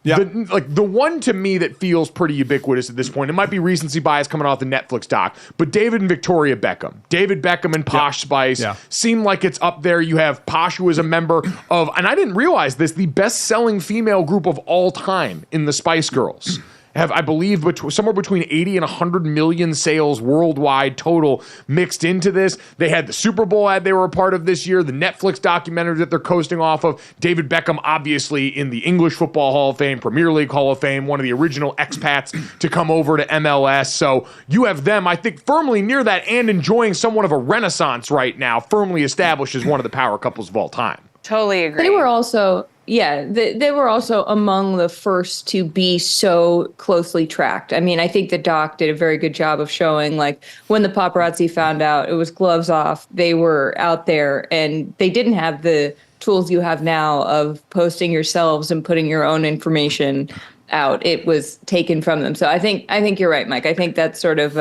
yeah. The one to me that feels pretty ubiquitous at this point, it might be recency bias coming off the Netflix doc, but David and Victoria Beckham. David Beckham and Posh Spice seem like it's up there. You have Posh, who is a member of, and I didn't realize this, the best-selling female group of all time in the Spice Girls. Have, I believe, somewhere between 80 and 100 million sales worldwide total mixed into this. They had the Super Bowl ad they were a part of this year, the Netflix documentary that they're coasting off of. David Beckham, obviously, in the English Football Hall of Fame, Premier League Hall of Fame, one of the original expats to come over to MLS. So you have them, I think, firmly near that and enjoying somewhat of a renaissance right now, firmly established as one of the power couples of all time. Totally agree. They were also... Yeah, they were also among the first to be so closely tracked. I mean, I think the doc did a very good job of showing, like, when the paparazzi found out, it was gloves off. They were out there, and they didn't have the tools you have now of posting yourselves and putting your own information out. It was taken from them. So I think you're right, Mike. I think that's sort of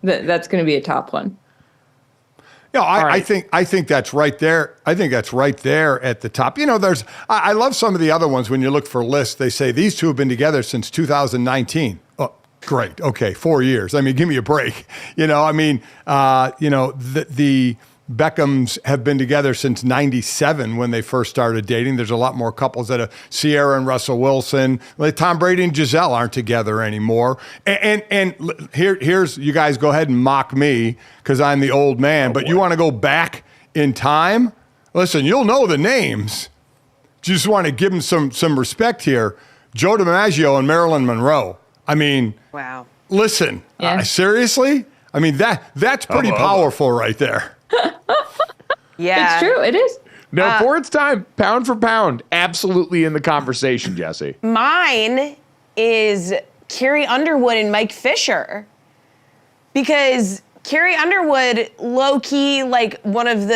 that's going to be a top one. No, I think that's right there. I think that's right there at the top. You know, I love some of the other ones when you look for lists. They say these two have been together since 2019. Oh, great. Okay, 4 years. I mean, give me a break. You know, I mean, the Beckhams have been together since 97 when they first started dating. There's a lot more couples that Sierra and Russell Wilson. Like Tom Brady and Giselle aren't together anymore. And here's, you guys go ahead and mock me because I'm the old man, but you want to go back in time? Listen, you'll know the names. Just want to give them some respect here. Joe DiMaggio and Marilyn Monroe. I mean, wow. Listen, seriously? I mean, that's pretty powerful right there. Yeah, it's true. It is. Now, for its time, pound for pound, absolutely in the conversation, Jesse. Mine is Carrie Underwood and Mike Fisher, because Carrie Underwood, low key, like one of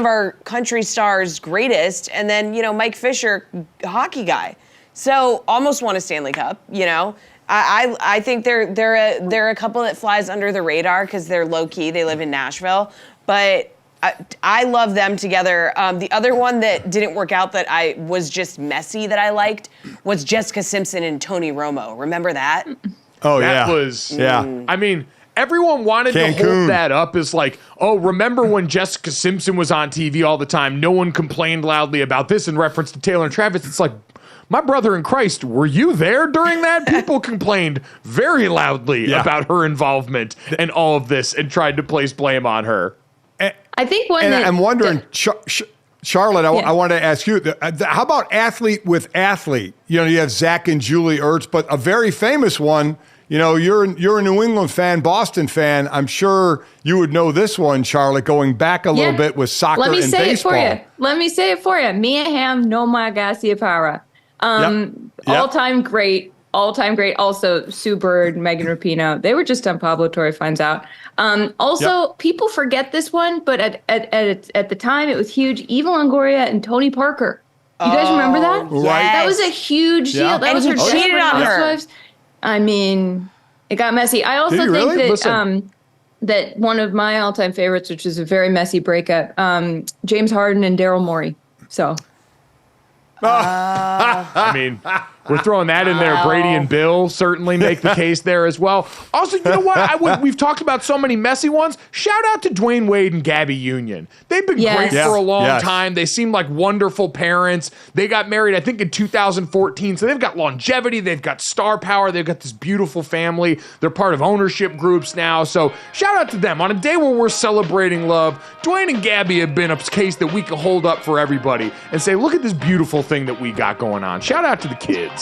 our country stars' greatest, and then Mike Fisher, hockey guy, so almost won a Stanley Cup. I think they're a couple that flies under the radar because they're low key. They live in Nashville, but I love them together. The other one that didn't work out that I was just messy that I liked was Jessica Simpson and Tony Romo. Remember that? Oh, that was. I mean, everyone wanted to hold that up as like, oh, remember when Jessica Simpson was on TV all the time? No one complained loudly about this in reference to Taylor and Travis. It's like, my brother in Christ, were you there during that? People complained very loudly about her involvement and all of this and tried to place blame on her. I think I'm wondering, Charlotte, I want to ask you, how about athlete with athlete? You have Zach and Julie Ertz, but a very famous one. You're a New England fan, Boston fan. I'm sure you would know this one, Charlotte, going back a little bit with soccer and baseball. Let me say it for you. Mia Hamm, Nomar Garciaparra. All-time great. Also, Sue Bird, Megan Rapinoe. They were just on Pablo Torre Finds Out. People forget this one, but at the time it was huge. Eva Longoria and Tony Parker. You guys remember that? Yes. That was a huge deal. That was her cheated on her. I mean, it got messy. I also think that that one of my all-time favorites, which is a very messy breakup, James Harden and Daryl Morey. So. I mean, we're throwing that in there. Brady and Bill certainly make the case there as well. Also, you know what? We've talked about so many messy ones. Shout out to Dwayne Wade and Gabby Union. They've been great for a long time. They seem like wonderful parents. They got married, I think, in 2014. So they've got longevity. They've got star power. They've got this beautiful family. They're part of ownership groups now. So shout out to them. On a day where we're celebrating love, Dwayne and Gabby have been a case that we can hold up for everybody and say, look at this beautiful thing that we got going on. Shout out to the kids.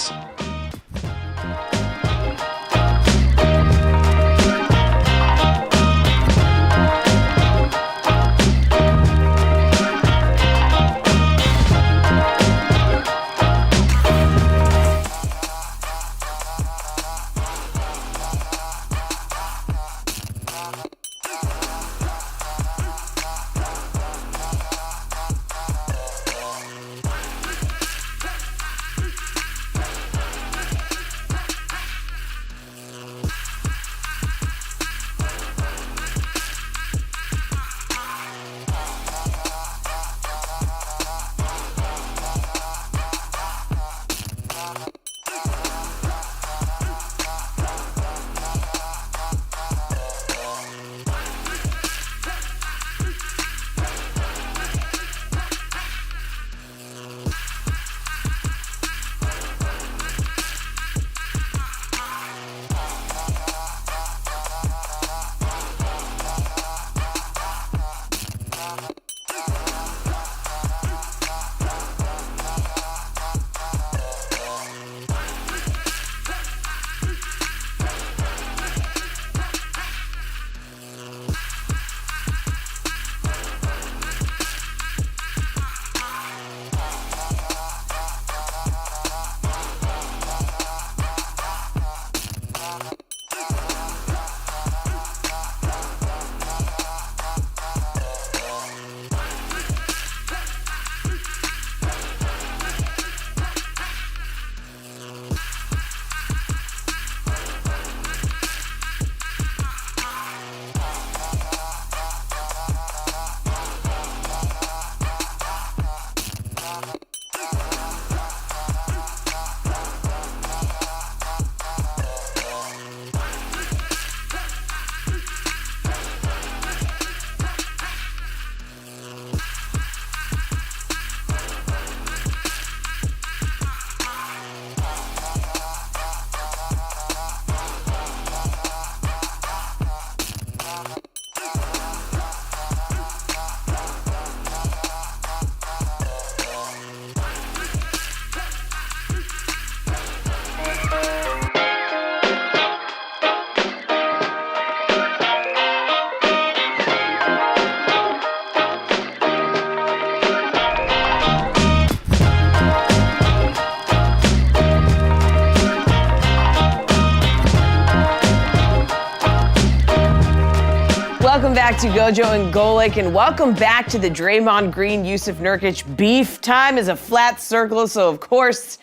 Welcome back to GoJo and Golic, and welcome back to the Draymond Green, Yusuf Nurkic beef. Time is a flat circle, so of course,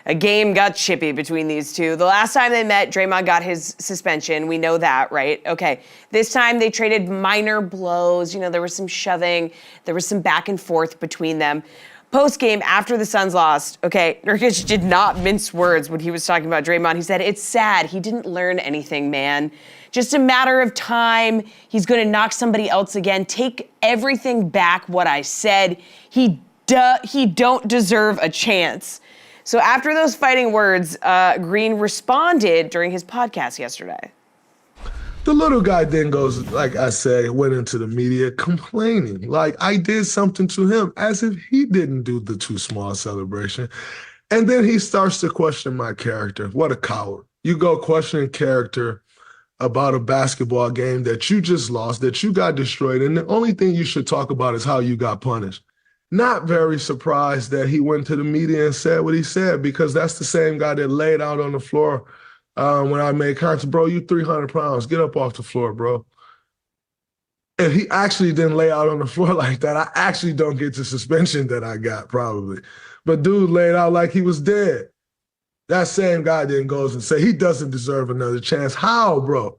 a game got chippy between these two. The last time they met, Draymond got his suspension. We know that, right? Okay. This time they traded minor blows. There was some shoving. There was some back and forth between them. Post-game, after the Suns lost, Nurkic did not mince words when he was talking about Draymond. He said, it's sad. He didn't learn anything, man. Just a matter of time. He's going to knock somebody else again. Take everything back what I said. He don't deserve a chance. So after those fighting words, Green responded during his podcast yesterday. The little guy then goes, like I said, went into the media complaining. Like I did something to him as if he didn't do the too small celebration. And then he starts to question my character. What a coward. You go questioning character about a basketball game that you just lost, that you got destroyed. And the only thing you should talk about is how you got punished. Not very surprised that he went to the media and said what he said, because that's the same guy that laid out on the floor when I made contact. Bro, you 300 pounds. Get up off the floor, bro. If he actually didn't lay out on the floor like that, I actually don't get the suspension that I got, probably. But dude laid out like he was dead. That same guy then goes and say he doesn't deserve another chance. How, bro?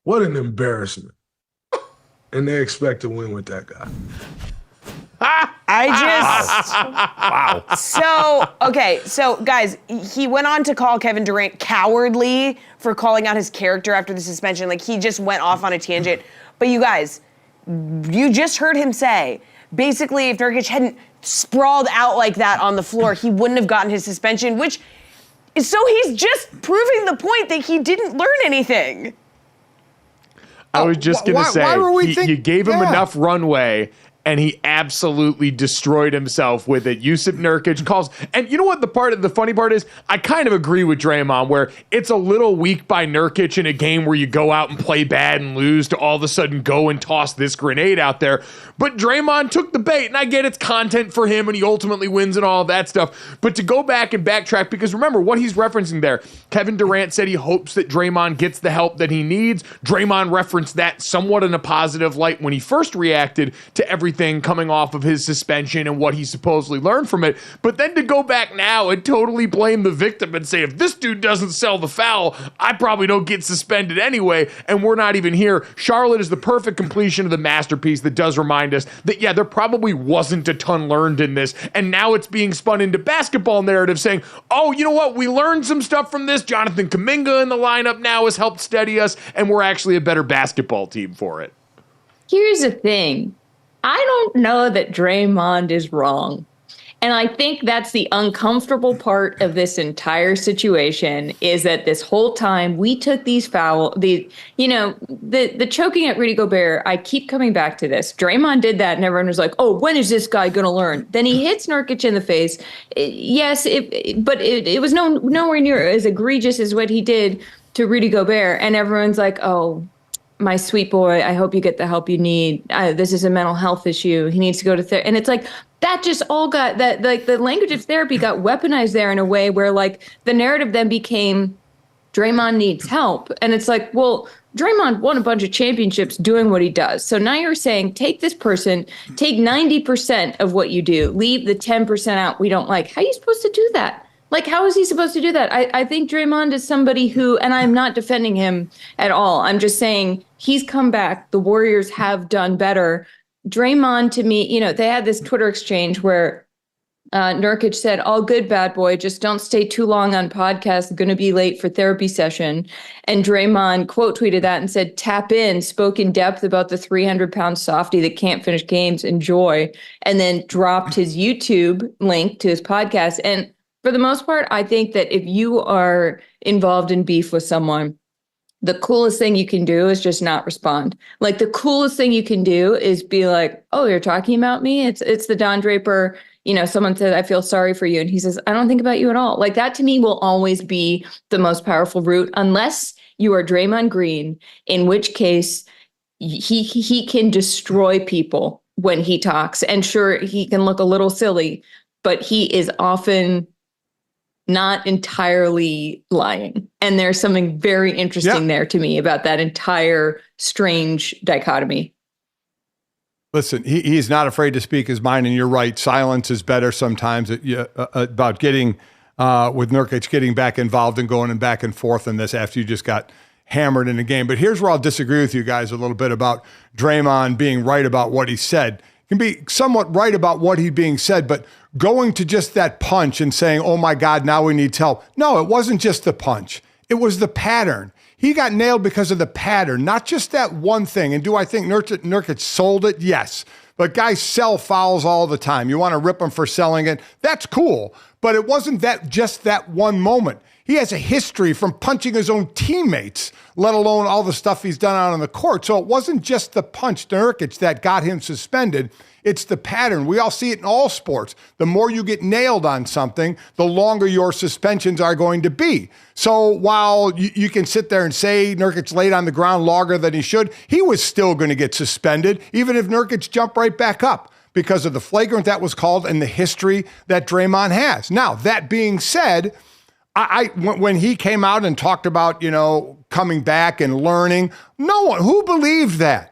What an embarrassment. And they expect to win with that guy. Wow. So guys, he went on to call Kevin Durant cowardly for calling out his character after the suspension. Like, he just went off on a tangent. But you guys, you just heard him say, basically, if Nurkic hadn't sprawled out like that on the floor, he wouldn't have gotten his suspension, so he's just proving the point that he didn't learn anything. I was just going to say, you gave him enough runway, and he absolutely destroyed himself with it. Yusuf Nurkic calls. And you know what the funny part is? I kind of agree with Draymond, where it's a little weak by Nurkic in a game where you go out and play bad and lose to all of a sudden go and toss this grenade out there. But Draymond took the bait, and I get it's content for him, and he ultimately wins and all of that stuff. But to go back and backtrack, because remember what he's referencing there, Kevin Durant said he hopes that Draymond gets the help that he needs. Draymond referenced that somewhat in a positive light when he first reacted to everything coming off of his suspension and what he supposedly learned from it. But then to go back now and totally blame the victim and say, if this dude doesn't sell the foul, I probably don't get suspended anyway, and we're not even here. Charlotte is the perfect completion of the masterpiece that does remind us that, yeah, there probably wasn't a ton learned in this, and now it's being spun into basketball narrative saying, oh, you know what, we learned some stuff from this. Jonathan Kuminga in the lineup now has helped steady us, and we're actually a better basketball team for it. Here's the thing. I don't know that Draymond is wrong. And I think that's the uncomfortable part of this entire situation, is that this whole time we took these the choking at Rudy Gobert. I keep coming back to this. Draymond did that and everyone was like, oh, when is this guy going to learn? Then he hits Nurkic in the face. But it was nowhere near as egregious as what he did to Rudy Gobert. And everyone's like, oh, my sweet boy, I hope you get the help you need. This is a mental health issue. He needs to go to therapy. And it's like, that just all got that, like, the language of therapy got weaponized there in a way where, like, the narrative then became Draymond needs help. And it's like, well, Draymond won a bunch of championships doing what he does. So now you're saying, take this person, take 90% of what you do, leave the 10% out we don't like. How are you supposed to do that? Like, how is he supposed to do that? I think Draymond is somebody who, and I'm not defending him at all. I'm just saying he's come back. The Warriors have done better. Draymond, to me, they had this Twitter exchange where Nurkic said, all good, bad boy, just don't stay too long on podcast, going to be late for therapy session. And Draymond quote tweeted that and said, tap in, spoke in depth about the 300-pound softie that can't finish games, enjoy, and then dropped his YouTube link to his podcast. And for the most part, I think that if you are involved in beef with someone, the coolest thing you can do is just not respond. Like, the coolest thing you can do is be like, oh, you're talking about me? It's the Don Draper, someone said, I feel sorry for you. And he says, I don't think about you at all. Like, that to me will always be the most powerful route, unless you are Draymond Green, in which case he can destroy people when he talks. And sure, he can look a little silly, but he is often not entirely lying. And there's something very interesting there to me about that entire strange dichotomy. Listen, he's not afraid to speak his mind, and you're right. Silence is better sometimes about getting, with Nurkic getting back involved and going back and forth in this after you just got hammered in the game. But here's where I'll disagree with you guys a little bit about Draymond being right about what he said. He can be somewhat right about what he's being said, but going to just that punch and saying, oh my God, now we need help. No, it wasn't just the punch. It was the pattern. He got nailed because of the pattern, not just that one thing. And do I think Nurkic sold it? Yes. But guys sell fouls all the time. You want to rip them for selling it? That's cool. But it wasn't just that one moment. He has a history from punching his own teammates, let alone all the stuff he's done out on the court. So it wasn't just the punch to Nurkic that got him suspended. It's the pattern. We all see it in all sports. The more you get nailed on something, the longer your suspensions are going to be. So while you can sit there and say Nurkic laid on the ground longer than he should, he was still going to get suspended, even if Nurkic jumped right back up because of the flagrant that was called and the history that Draymond has. Now, that being said, when he came out and talked about, coming back and learning, no one, who believed that?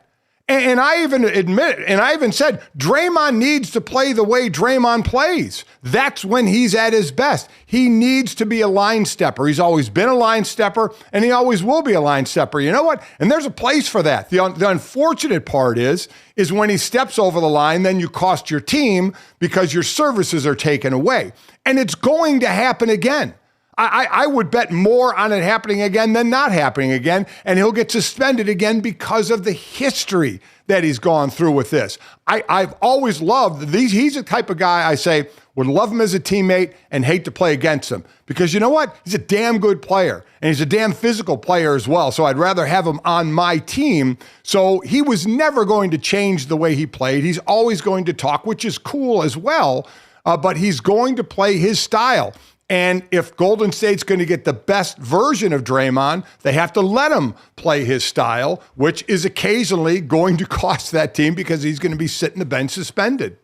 And I even admit it, and I even said, Draymond needs to play the way Draymond plays. That's when he's at his best. He needs to be a line stepper. He's always been a line stepper, and he always will be a line stepper. You know what? And there's a place for that. The unfortunate part is when he steps over the line, then you cost your team because your services are taken away. And it's going to happen again. I would bet more on it happening again than not happening again, and he'll get suspended again because of the history that he's gone through with this. I've always loved these. He's the type of guy I say would love him as a teammate and hate to play against him because you know what? He's a damn good player, and he's a damn physical player as well, so I'd rather have him on my team. So he was never going to change the way he played. He's always going to talk, which is cool as well, but he's going to play his style. And if Golden State's going to get the best version of Draymond, they have to let him play his style, which is occasionally going to cost that team because he's going to be sitting the bench suspended.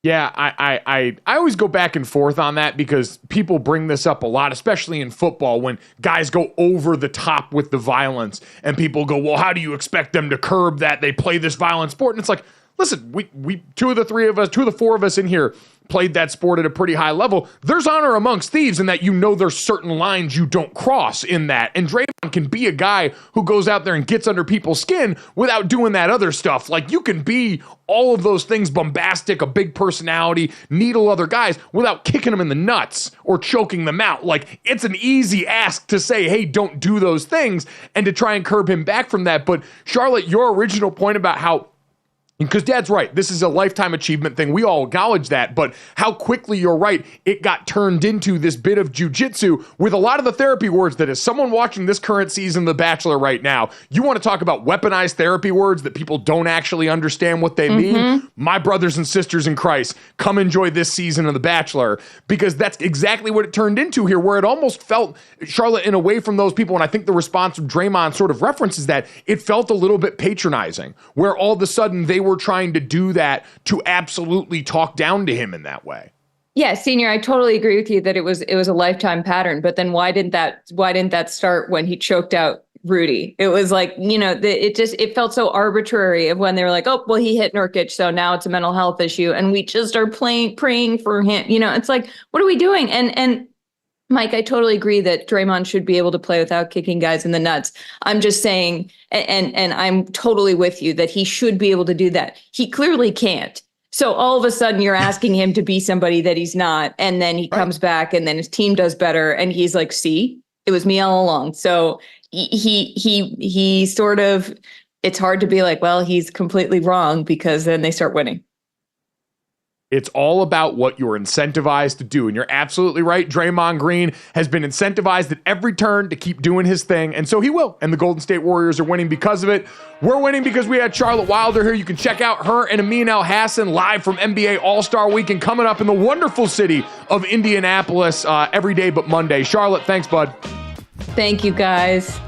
Yeah, I always go back and forth on that because people bring this up a lot, especially in football, when guys go over the top with the violence and people go, well, how do you expect them to curb that? They play this violent sport. And it's like, listen, we two of the four of us in here played that sport at a pretty high level. There's honor amongst thieves in that there's certain lines you don't cross in that. And Draymond can be a guy who goes out there and gets under people's skin without doing that other stuff. Like you can be all of those things, bombastic, a big personality, needle other guys without kicking them in the nuts or choking them out. Like it's an easy ask to say, hey, don't do those things and to try and curb him back from that. But Charlotte, your original point about how because Dad's right. This is a lifetime achievement thing. We all acknowledge that. But how quickly, you're right, it got turned into this bit of jujitsu with a lot of the therapy words that as someone watching this current season, The Bachelor right now, you want to talk about weaponized therapy words that people don't actually understand what they mean? My brothers and sisters in Christ, come enjoy this season of The Bachelor because that's exactly what it turned into here, where it almost felt, Charlotte, in a way from those people, and I think the response from Draymond sort of references that, it felt a little bit patronizing, where all of a sudden they were trying to do that to absolutely talk down to him in that way. Yeah, Senior, I totally agree with you that it was a lifetime pattern. But then why didn't that start when he choked out Rudy? It was like, it felt so arbitrary of when they were like, oh, well, he hit Nurkic, so now it's a mental health issue, and we just are praying for him. It's like, what are we doing? And Mike, I totally agree that Draymond should be able to play without kicking guys in the nuts. I'm just saying, and I'm totally with you that he should be able to do that. He clearly can't. So all of a sudden you're asking him to be somebody that he's not. And then he comes back and then his team does better. And he's like, see, it was me all along. So he sort of, it's hard to be like, well, he's completely wrong because then they start winning. It's all about what you're incentivized to do. And you're absolutely right. Draymond Green has been incentivized at every turn to keep doing his thing. And so he will. And the Golden State Warriors are winning because of it. We're winning because we had Charlotte Wilder here. You can check out her and Amin El-Hassan live from NBA All-Star Weekend coming up in the wonderful city of Indianapolis every day but Monday. Charlotte, thanks, bud. Thank you, guys.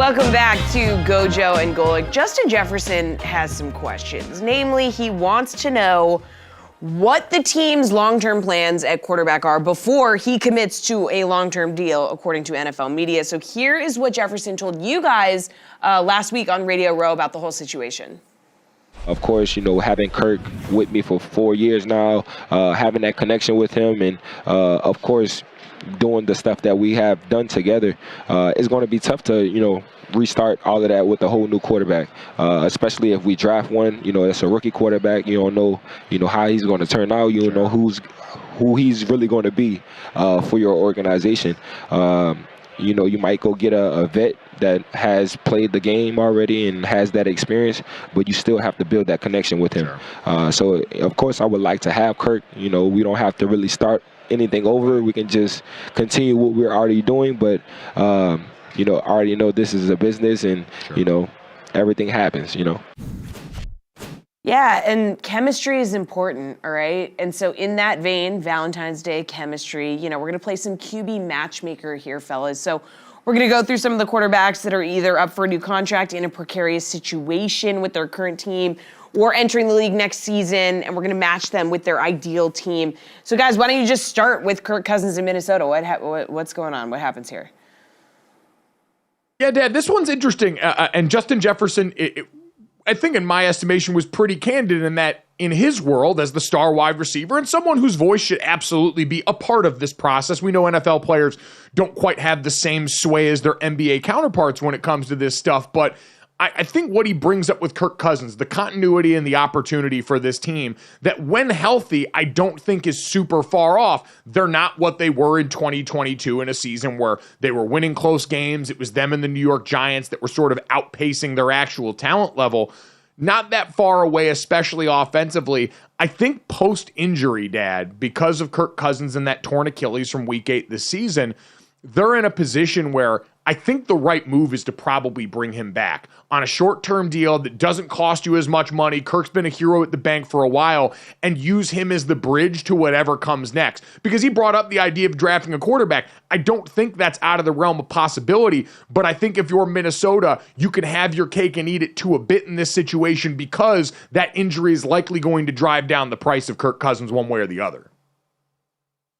Welcome back to GoJo and Golic. Justin Jefferson has some questions. Namely, he wants to know what the team's long-term plans at quarterback are before he commits to a long-term deal, according to NFL media. So here is what Jefferson told you guys last week on Radio Row about the whole situation. Of course, having Kirk with me for 4 years now, having that connection with him, and of course, doing the stuff that we have done together, it's going to be tough to, restart all of that with a whole new quarterback, especially if we draft one. It's a rookie quarterback. You don't know, how he's going to turn out. You don't know who he's really going to be for your organization. You might go get a vet that has played the game already and has that experience, but you still have to build that connection with him. Sure. So, of course, I would like to have Kirk. We don't have to really start anything over. We can just continue what we're already doing, but, I already know this is a business and, sure, everything happens, Yeah, and chemistry is important, all right? And so in that vein, Valentine's Day chemistry, we're going to play some QB Matchmaker here, fellas. So we're going to go through some of the quarterbacks that are either up for a new contract in a precarious situation with their current team or entering the league next season, and we're going to match them with their ideal team. So, guys, why don't you just start with Kirk Cousins in Minnesota? What's going on? What happens here? Yeah, Dad, this one's interesting. And Justin Jefferson, I think in my estimation, was pretty candid in that in his world as the star wide receiver and someone whose voice should absolutely be a part of this process. We know NFL players don't quite have the same sway as their NBA counterparts when it comes to this stuff, but I think what he brings up with Kirk Cousins, the continuity and the opportunity for this team, that when healthy, I don't think is super far off. They're not what they were in 2022 in a season where they were winning close games. It was them and the New York Giants that were sort of outpacing their actual talent level. Not that far away, especially offensively. I think post-injury, Dad, because of Kirk Cousins and that torn Achilles from Week 8 this season, they're in a position where I think the right move is to probably bring him back on a short-term deal that doesn't cost you as much money. Kirk's been a hero at the bank for a while, and use him as the bridge to whatever comes next. Because he brought up the idea of drafting a quarterback. I don't think that's out of the realm of possibility, but I think if you're Minnesota, you can have your cake and eat it to a bit in this situation because that injury is likely going to drive down the price of Kirk Cousins one way or the other.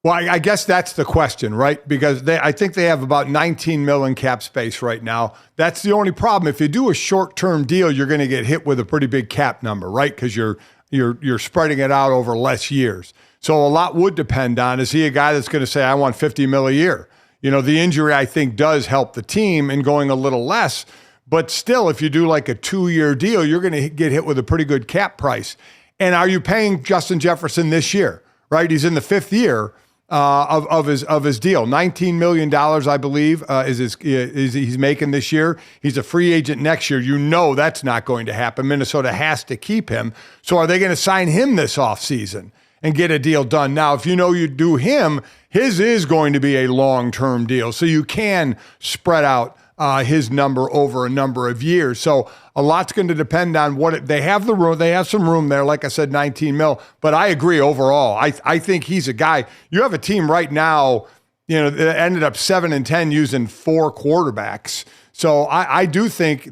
Well, I guess that's the question, right? Because I think they have about $19 million cap space right now. That's the only problem. If you do a short-term deal, you're going to get hit with a pretty big cap number, right? Because you're spreading it out over less years. So a lot would depend on, is he a guy that's going to say, I want $50 million a year? The injury, I think, does help the team in going a little less. But still, if you do like a 2-year deal, you're going to get hit with a pretty good cap price. And are you paying Justin Jefferson this year, right? He's in the 5th year of his deal. $19 million, I believe, is he's making this year. He's a free agent next year. That's not going to happen. Minnesota has to keep him. So are they going to sign him this offseason and get a deal done? Now, if you do him, his is going to be a long-term deal. So you can spread out his number over a number of years. So a lot's going to depend on they have the room. They have some room there. Like I said, 19 mil. But I agree overall. I think he's a guy. You have a team right now, that ended up 7-10 using 4 quarterbacks. So I do think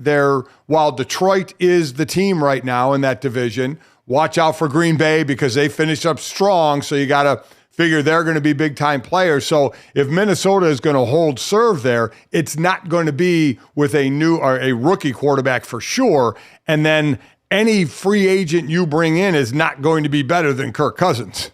while Detroit is the team right now in that division, watch out for Green Bay because they finished up strong. So you got to figure they're going to be big-time players. So if Minnesota is going to hold serve there, it's not going to be with a new or a rookie quarterback for sure. And then any free agent you bring in is not going to be better than Kirk Cousins.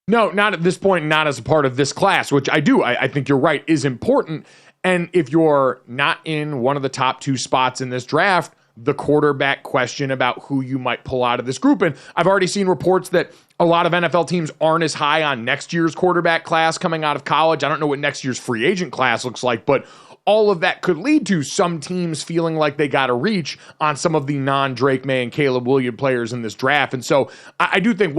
No, not at this point, not as a part of this class, which I think you're right, is important. And if you're not in one of the top 2 spots in this draft, the quarterback question about who you might pull out of this group. And I've already seen reports that a lot of NFL teams aren't as high on next year's quarterback class coming out of college. I don't know what next year's free agent class looks like, but all of that could lead to some teams feeling like they got to reach on some of the non-Drake May and Caleb Williams players in this draft. And so I do think,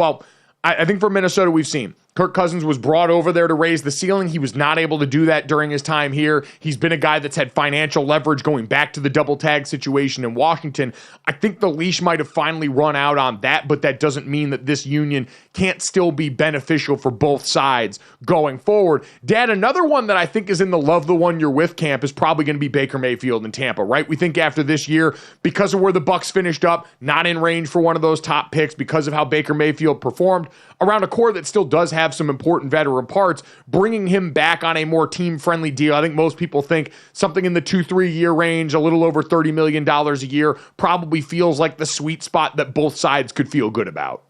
I think for Minnesota, we've seen Kirk Cousins was brought over there to raise the ceiling. He was not able to do that during his time here. He's been a guy that's had financial leverage going back to the double tag situation in Washington. I think the leash might have finally run out on that, but that doesn't mean that this union can't still be beneficial for both sides going forward. Dad, another one that I think is in the love the one you're with camp is probably going to be Baker Mayfield in Tampa, right? We think after this year, because of where the Bucs finished up, not in range for one of those top picks, because of how Baker Mayfield performed around a core that still does have some important veteran parts, bringing him back on a more team-friendly deal. I think most people think something in the 2-3 year range, a little over $30 million a year, probably feels like the sweet spot that both sides could feel good about.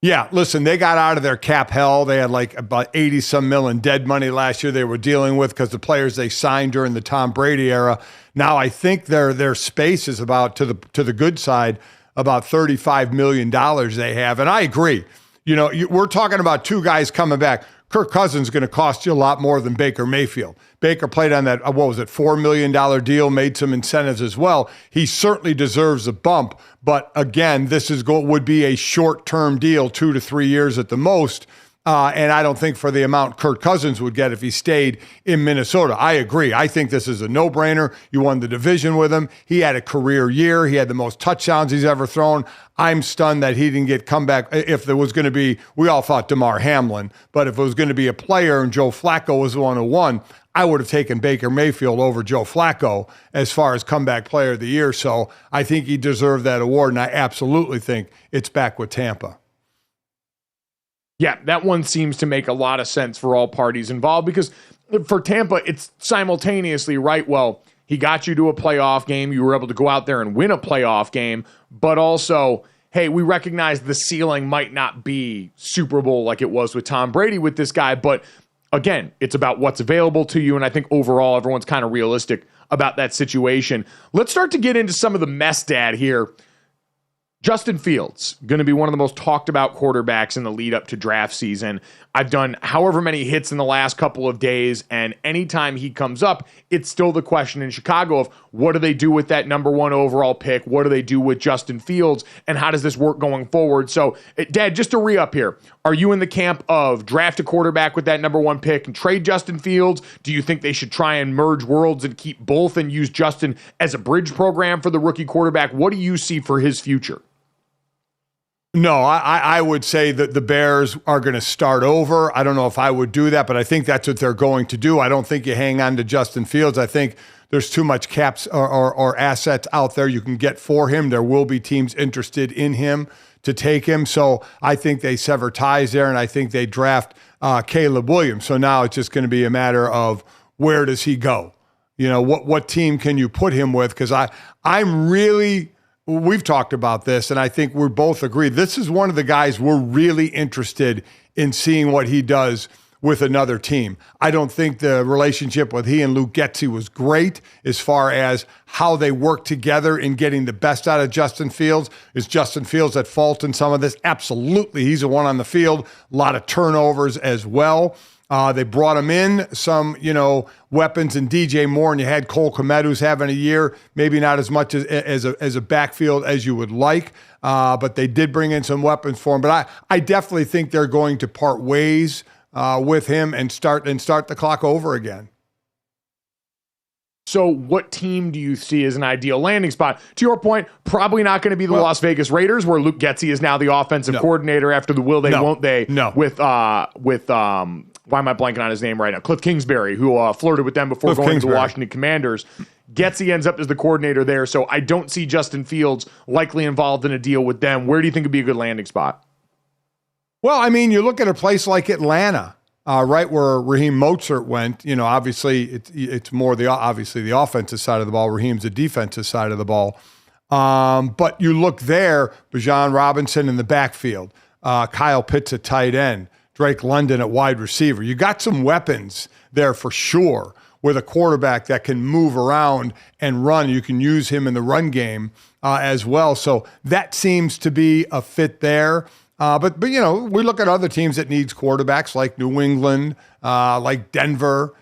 Yeah, listen, they got out of their cap hell. They had like about 80-some million dead money last year they were dealing with because the players they signed during the Tom Brady era. Now I think their space is about, to the good side, about $35 million they have. And I agree. You know, we're talking about two guys coming back. Kirk Cousins is going to cost you a lot more than Baker Mayfield. Baker played on that, $4 million deal, made some incentives as well. He certainly deserves a bump. But again, this would be a short-term deal, 2 to 3 years at the most. And I don't think for the amount Kirk Cousins would get if he stayed in Minnesota. I agree. I think this is a no-brainer. You won the division with him. He had a career year. He had the most touchdowns he's ever thrown. I'm stunned that he didn't get comeback. If there was going to be, we all thought DeMar Hamlin, but if it was going to be a player and Joe Flacco was the one who won, I would have taken Baker Mayfield over Joe Flacco as far as comeback player of the year. So I think he deserved that award, and I absolutely think it's back with Tampa. Yeah, that one seems to make a lot of sense for all parties involved because for Tampa, it's simultaneously, right, well, he got you to a playoff game. You were able to go out there and win a playoff game, but also, hey, we recognize the ceiling might not be Super Bowl like it was with Tom Brady with this guy, but again, it's about what's available to you, and I think overall everyone's kind of realistic about that situation. Let's start to get into some of the mess, Dad, here. Justin Fields, going to be one of the most talked about quarterbacks in the lead up to draft season. I've done however many hits in the last couple of days, and anytime he comes up, it's still the question in Chicago of what do they do with that number 1 overall pick? What do they do with Justin Fields? And how does this work going forward? So, Dad, just to re-up here, are you in the camp of draft a quarterback with that number 1 pick and trade Justin Fields? Do you think they should try and merge worlds and keep both and use Justin as a bridge program for the rookie quarterback? What do you see for his future? No, I would say that the Bears are going to start over. I don't know if I would do that, but I think that's what they're going to do. I don't think you hang on to Justin Fields. I think there's too much caps or assets out there you can get for him. There will be teams interested in him to take him. So I think they sever ties there, and I think they draft Caleb Williams. So now it's just going to be a matter of where does he go? You know, what team can you put him with? Because I'm really... We've talked about this, and I think we both agree. This is one of the guys we're really interested in seeing what he does with another team. I don't think the relationship with he and Luke Getsy was great as far as how they work together in getting the best out of Justin Fields. Is Justin Fields at fault in some of this? Absolutely. He's the one on the field. A lot of turnovers as well. They brought him in some, weapons in DJ Moore, and you had Cole Kmet, who's having a year, maybe not as much as a backfield as you would like, but they did bring in some weapons for him. But I definitely think they're going to part ways with him and start the clock over again. So what team do you see as an ideal landing spot? To your point, probably not going to be the Las Vegas Raiders, where Luke Getsy is now the offensive coordinator after the will they, won't they with why am I blanking on his name right now? Cliff Kingsbury, who flirted with them before going to the Washington Commanders. Getsy ends up as the coordinator there, so I don't see Justin Fields likely involved in a deal with them. Where do you think would be a good landing spot? Well, I mean, you look at a place like Atlanta, right where Raheem Mostert went. Obviously it's more the offensive side of the ball. Raheem's the defensive side of the ball. But you look there, Bijan Robinson in the backfield, Kyle Pitts at tight end, Drake London at wide receiver. You got some weapons there for sure with a quarterback that can move around and run. You can use him in the run game as well. So that seems to be a fit there. But we look at other teams that needs quarterbacks like New England, like Denver,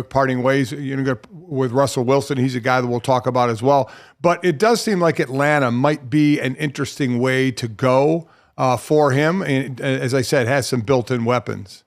parting ways, with Russell Wilson. He's a guy that we'll talk about as well. But it does seem like Atlanta might be an interesting way to go for him. And as I said, has some built-in weapons.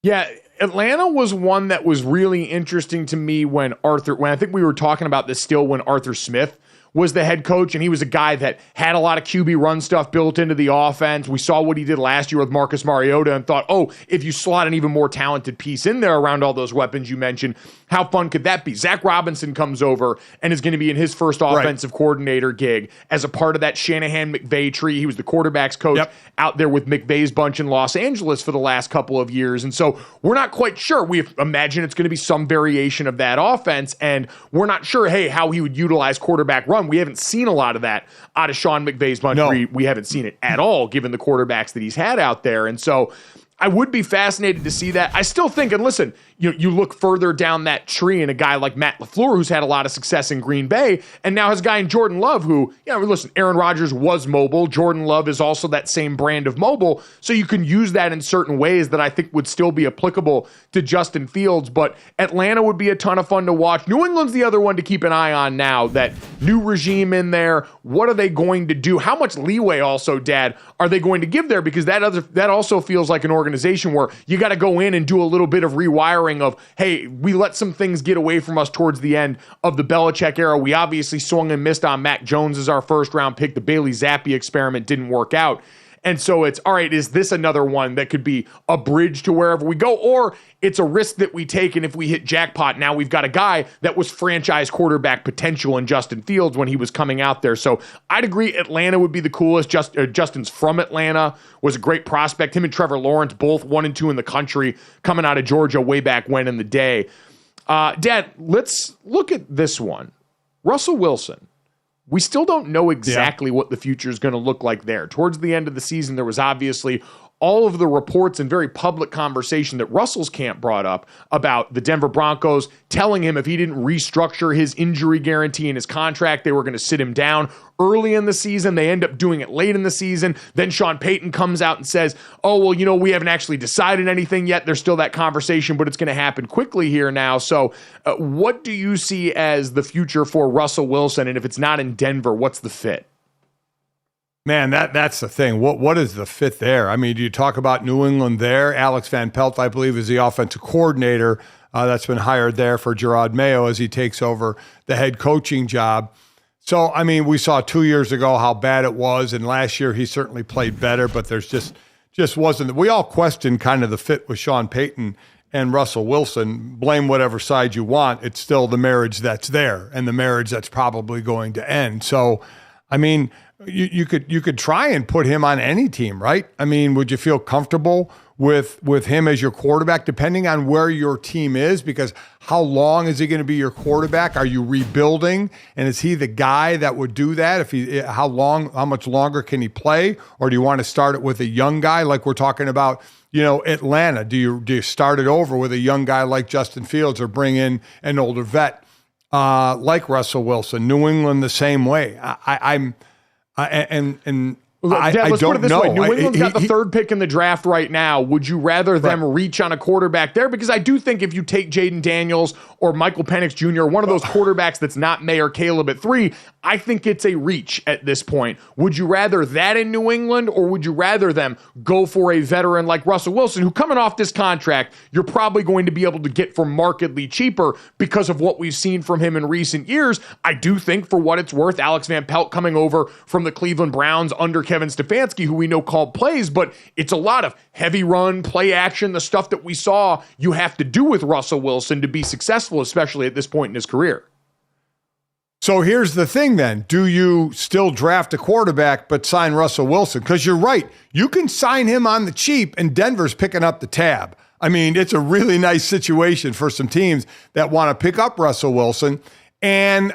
Yeah, Atlanta was one that was really interesting to me when I think we were talking about this still when Arthur Smith was the head coach, and he was a guy that had a lot of QB run stuff built into the offense. We saw what he did last year with Marcus Mariota and thought, oh, if you slot an even more talented piece in there around all those weapons you mentioned, how fun could that be? Zach Robinson comes over and is going to be in his first offensive coordinator gig as a part of that Shanahan-McVay tree. He was the quarterback's coach out there with McVay's bunch in Los Angeles for the last couple of years. And so we're not quite sure. We imagine it's going to be some variation of that offense, and we're not sure, how he would utilize quarterback run. We haven't seen a lot of that out of Sean McVay's bunch. No. We haven't seen it at all, given the quarterbacks that he's had out there. And so I would be fascinated to see that. I still think, and listen, you look further down that tree and a guy like Matt LaFleur, who's had a lot of success in Green Bay, and now has a guy in Jordan Love who, listen, Aaron Rodgers was mobile. Jordan Love is also that same brand of mobile. So you can use that in certain ways that I think would still be applicable to Justin Fields. But Atlanta would be a ton of fun to watch. New England's the other one to keep an eye on now. That new regime in there, what are they going to do? How much leeway also, Dad, are they going to give there? Because that also feels like an organization where you got to go in and do a little bit of rewiring of, hey, we let some things get away from us towards the end of the Belichick era. We obviously swung and missed on Mac Jones as our first round pick. The Bailey Zappi experiment didn't work out. And so it's, all right, is this another one that could be a bridge to wherever we go? Or it's a risk that we take, and if we hit jackpot, now we've got a guy that was franchise quarterback potential in Justin Fields when he was coming out there. So I'd agree Atlanta would be the coolest. Justin's from Atlanta, was a great prospect. Him and Trevor Lawrence, both 1 and 2 in the country, coming out of Georgia way back when in the day. Dad, let's look at this one. Russell Wilson. We still don't know exactly what the future is going to look like there. Towards the end of the season, there was obviously all of the reports and very public conversation that Russell's camp brought up about the Denver Broncos telling him if he didn't restructure his injury guarantee in his contract, they were going to sit him down early in the season. They end up doing it late in the season. Then Sean Payton comes out and says, oh, well, we haven't actually decided anything yet. There's still that conversation, but it's going to happen quickly here now. So what do you see as the future for Russell Wilson? And if it's not in Denver, what's the fit? Man, that's the thing. What is the fit there? I mean, do you talk about New England there? Alex Van Pelt, I believe, is the offensive coordinator that's been hired there for Gerard Mayo as he takes over the head coaching job. So, I mean, we saw 2 years ago how bad it was, and last year he certainly played better, but there's just wasn't. We all questioned kind of the fit with Sean Payton and Russell Wilson. Blame whatever side you want. It's still the marriage that's there and the marriage that's probably going to end. So, I mean, you could try and put him on any team, right? I mean, would you feel comfortable with him as your quarterback, depending on where your team is? Because how long is he going to be your quarterback? Are you rebuilding? And is he the guy that would do that? How much longer can he play? Or do you want to start it with a young guy like we're talking about, Atlanta? Do you start it over with a young guy like Justin Fields or bring in an older vet like Russell Wilson? New England the same way. Dad, let's put it this way. New England's got the third pick in the draft right now. Would you rather them reach on a quarterback there? Because I do think if you take Jaden Daniels or Michael Penix Jr., one of those quarterbacks that's not May or Caleb at 3, I think it's a reach at this point. Would you rather that in New England, or would you rather them go for a veteran like Russell Wilson, who coming off this contract, you're probably going to be able to get for markedly cheaper because of what we've seen from him in recent years? I do think, for what it's worth, Alex Van Pelt coming over from the Cleveland Browns under Kevin Stefanski, who we know called plays, but it's a lot of heavy run, play action, the stuff that we saw you have to do with Russell Wilson to be successful, especially at this point in his career. So here's the thing then. Do you still draft a quarterback but sign Russell Wilson? Because you're right. You can sign him on the cheap, and Denver's picking up the tab. I mean, it's a really nice situation for some teams that want to pick up Russell Wilson. And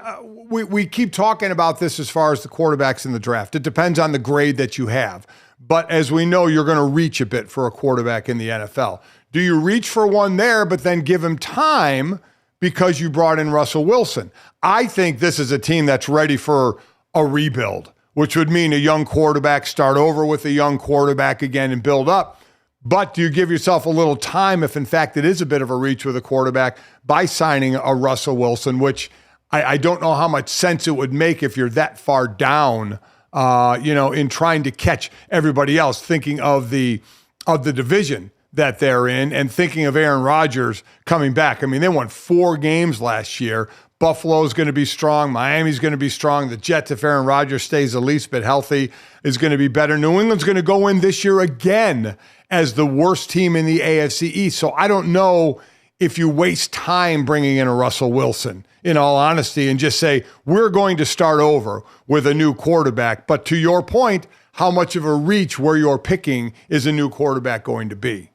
we keep talking about this as far as the quarterbacks in the draft. It depends on the grade that you have. But as we know, you're going to reach a bit for a quarterback in the NFL. Do you reach for one there, but then give him time because you brought in Russell Wilson? I think this is a team that's ready for a rebuild, which would mean a young quarterback, start over with a young quarterback again and build up. But do you give yourself a little time if, in fact, it is a bit of a reach with a quarterback by signing a Russell Wilson, which I don't know how much sense it would make if you're that far down in trying to catch everybody else, thinking of the division that they're in and thinking of Aaron Rodgers coming back. I mean, they won 4 games last year. Buffalo's going to be strong. Miami's going to be strong. The Jets, if Aaron Rodgers stays the least bit healthy, is going to be better. New England's going to go in this year again as the worst team in the AFC East. So I don't know if you waste time bringing in a Russell Wilson, in all honesty, and just say, we're going to start over with a new quarterback. But to your point, how much of a reach where you're picking is a new quarterback going to be?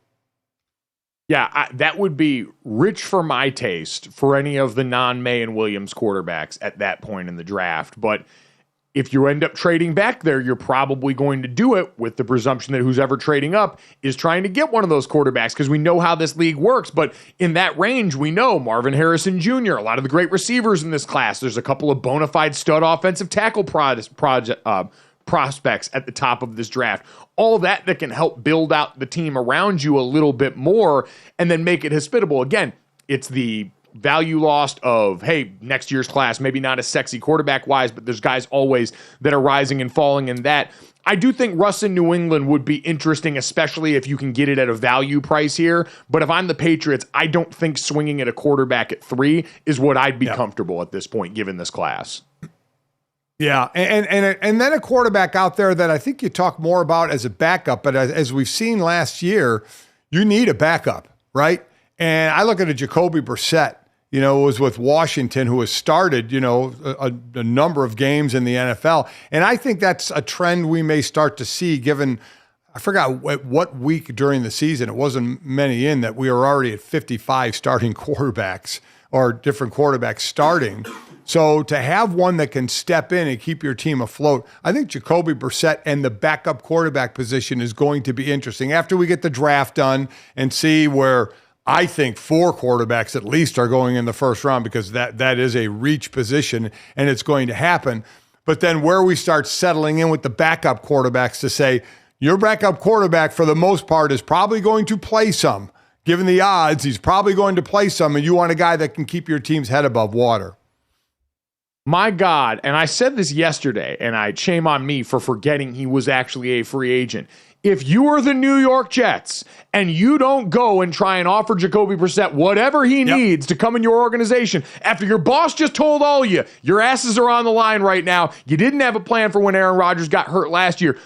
Yeah, that would be rich for my taste for any of the non-May and Williams quarterbacks at that point in the draft. But if you end up trading back there, you're probably going to do it with the presumption that who's ever trading up is trying to get one of those quarterbacks, because we know how this league works. But in that range, we know Marvin Harrison Jr., a lot of the great receivers in this class. There's a couple of bona fide stud offensive tackle prospects at the top of this draft. All that can help build out the team around you a little bit more and then make it hospitable. Again, it's the value lost of, hey, next year's class, maybe not as sexy quarterback-wise, but there's guys always that are rising and falling in that. I do think Russ in New England would be interesting, especially if you can get it at a value price here. But if I'm the Patriots, I don't think swinging at a quarterback at 3 is what I'd be comfortable at this point, given this class. Yeah, and then a quarterback out there that I think you talk more about as a backup, but as we've seen last year, you need a backup, right? And I look at a Jacoby Brissett, was with Washington, who has started, a number of games in the NFL. And I think that's a trend we may start to see, given, I forgot what week during the season, it wasn't many in, that we are already at 55 starting quarterbacks or different quarterbacks starting. So to have one that can step in and keep your team afloat, I think Jacoby Brissett and the backup quarterback position is going to be interesting after we get the draft done and see where I think 4 quarterbacks at least are going in the first round, because that is a reach position and it's going to happen. But then where we start settling in with the backup quarterbacks to say, your backup quarterback for the most part is probably going to play some. Given the odds, he's probably going to play some, and you want a guy that can keep your team's head above water. My God, and I said this yesterday, and shame on me for forgetting he was actually a free agent. If you are the New York Jets and you don't go and try and offer Jacoby Brissett whatever he needs to come in your organization after your boss just told all you, your asses are on the line right now, you didn't have a plan for when Aaron Rodgers got hurt last year,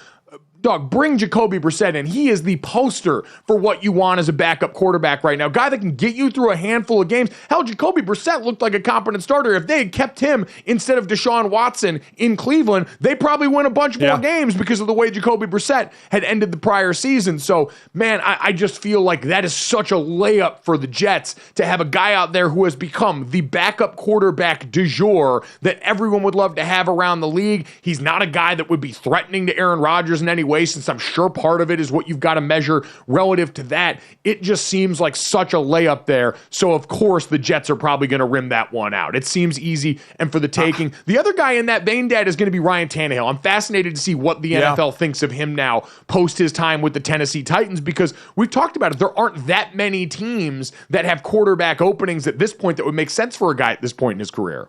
dog, bring Jacoby Brissett in. He is the poster for what you want as a backup quarterback right now. Guy that can get you through a handful of games. Hell, Jacoby Brissett looked like a competent starter. If they had kept him instead of Deshaun Watson in Cleveland, they probably win a bunch more games because of the way Jacoby Brissett had ended the prior season. So, man, I just feel like that is such a layup for the Jets to have a guy out there who has become the backup quarterback du jour that everyone would love to have around the league. He's not a guy that would be threatening to Aaron Rodgers in any way, since I'm sure part of it is what you've got to measure relative to that. It just seems like such a layup there. So, of course, the Jets are probably going to rim that one out. It seems easy and for the taking. The other guy in that vein, Dad, is going to be Ryan Tannehill. I'm fascinated to see what the NFL thinks of him now post his time with the Tennessee Titans, because we've talked about it. There aren't that many teams that have quarterback openings at this point that would make sense for a guy at this point in his career.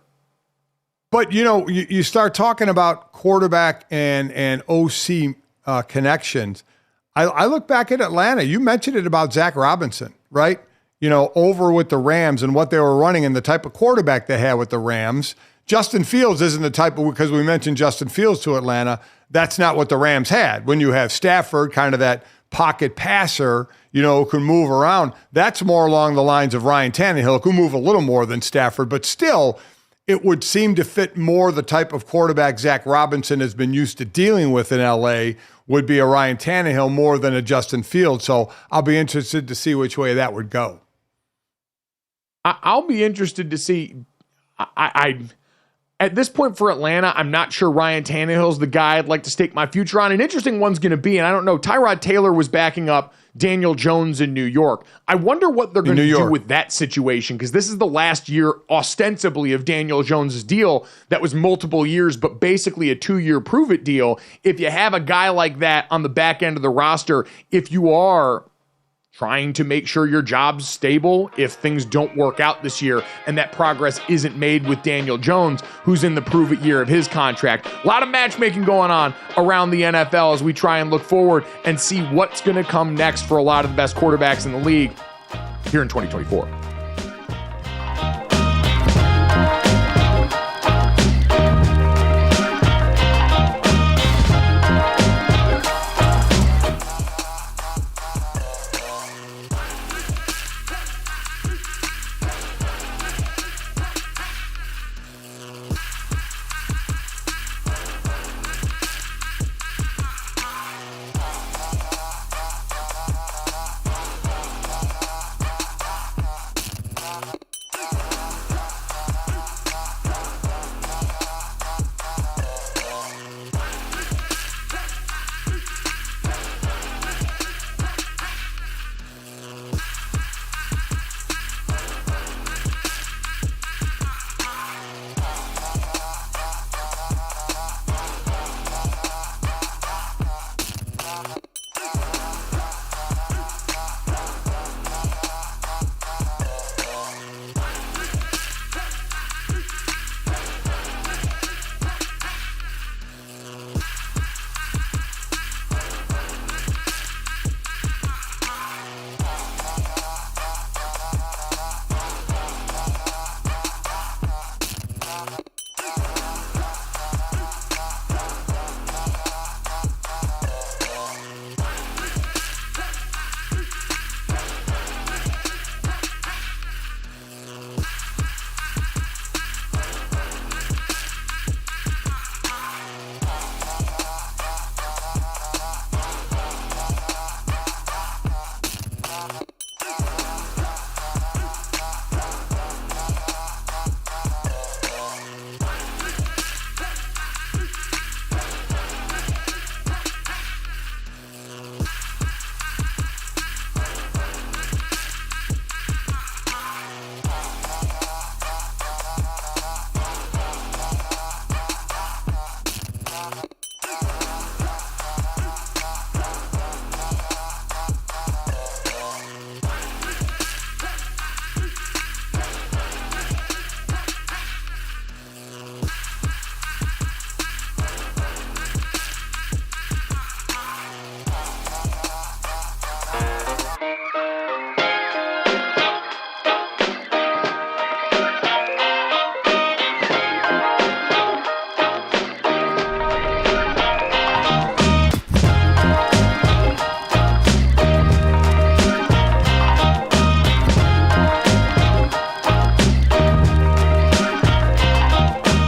But, you start talking about quarterback and OC connections. I look back at Atlanta. You mentioned it about Zach Robinson, right? Over with the Rams and what they were running and the type of quarterback they had with the Rams. Justin Fields isn't the type of, because we mentioned Justin Fields to Atlanta, that's not what the Rams had. When you have Stafford, kind of that pocket passer, who can move around, that's more along the lines of Ryan Tannehill, who can move a little more than Stafford, but still, it would seem to fit more the type of quarterback Zach Robinson has been used to dealing with in LA would be a Ryan Tannehill more than a Justin Fields. So I'll be interested to see which way that would go. I'll be interested to see. At this point for Atlanta, I'm not sure Ryan Tannehill's the guy I'd like to stake my future on. An interesting one's going to be, and I don't know, Tyrod Taylor was backing up Daniel Jones in New York. I wonder what they're going to do with that situation, because this is the last year, ostensibly, of Daniel Jones' deal that was multiple years, but basically a 2-year prove-it deal. If you have a guy like that on the back end of the roster, if you are trying to make sure your job's stable if things don't work out this year and that progress isn't made with Daniel Jones, who's in the prove-it year of his contract. A lot of matchmaking going on around the NFL as we try and look forward and see what's going to come next for a lot of the best quarterbacks in the league here in 2024.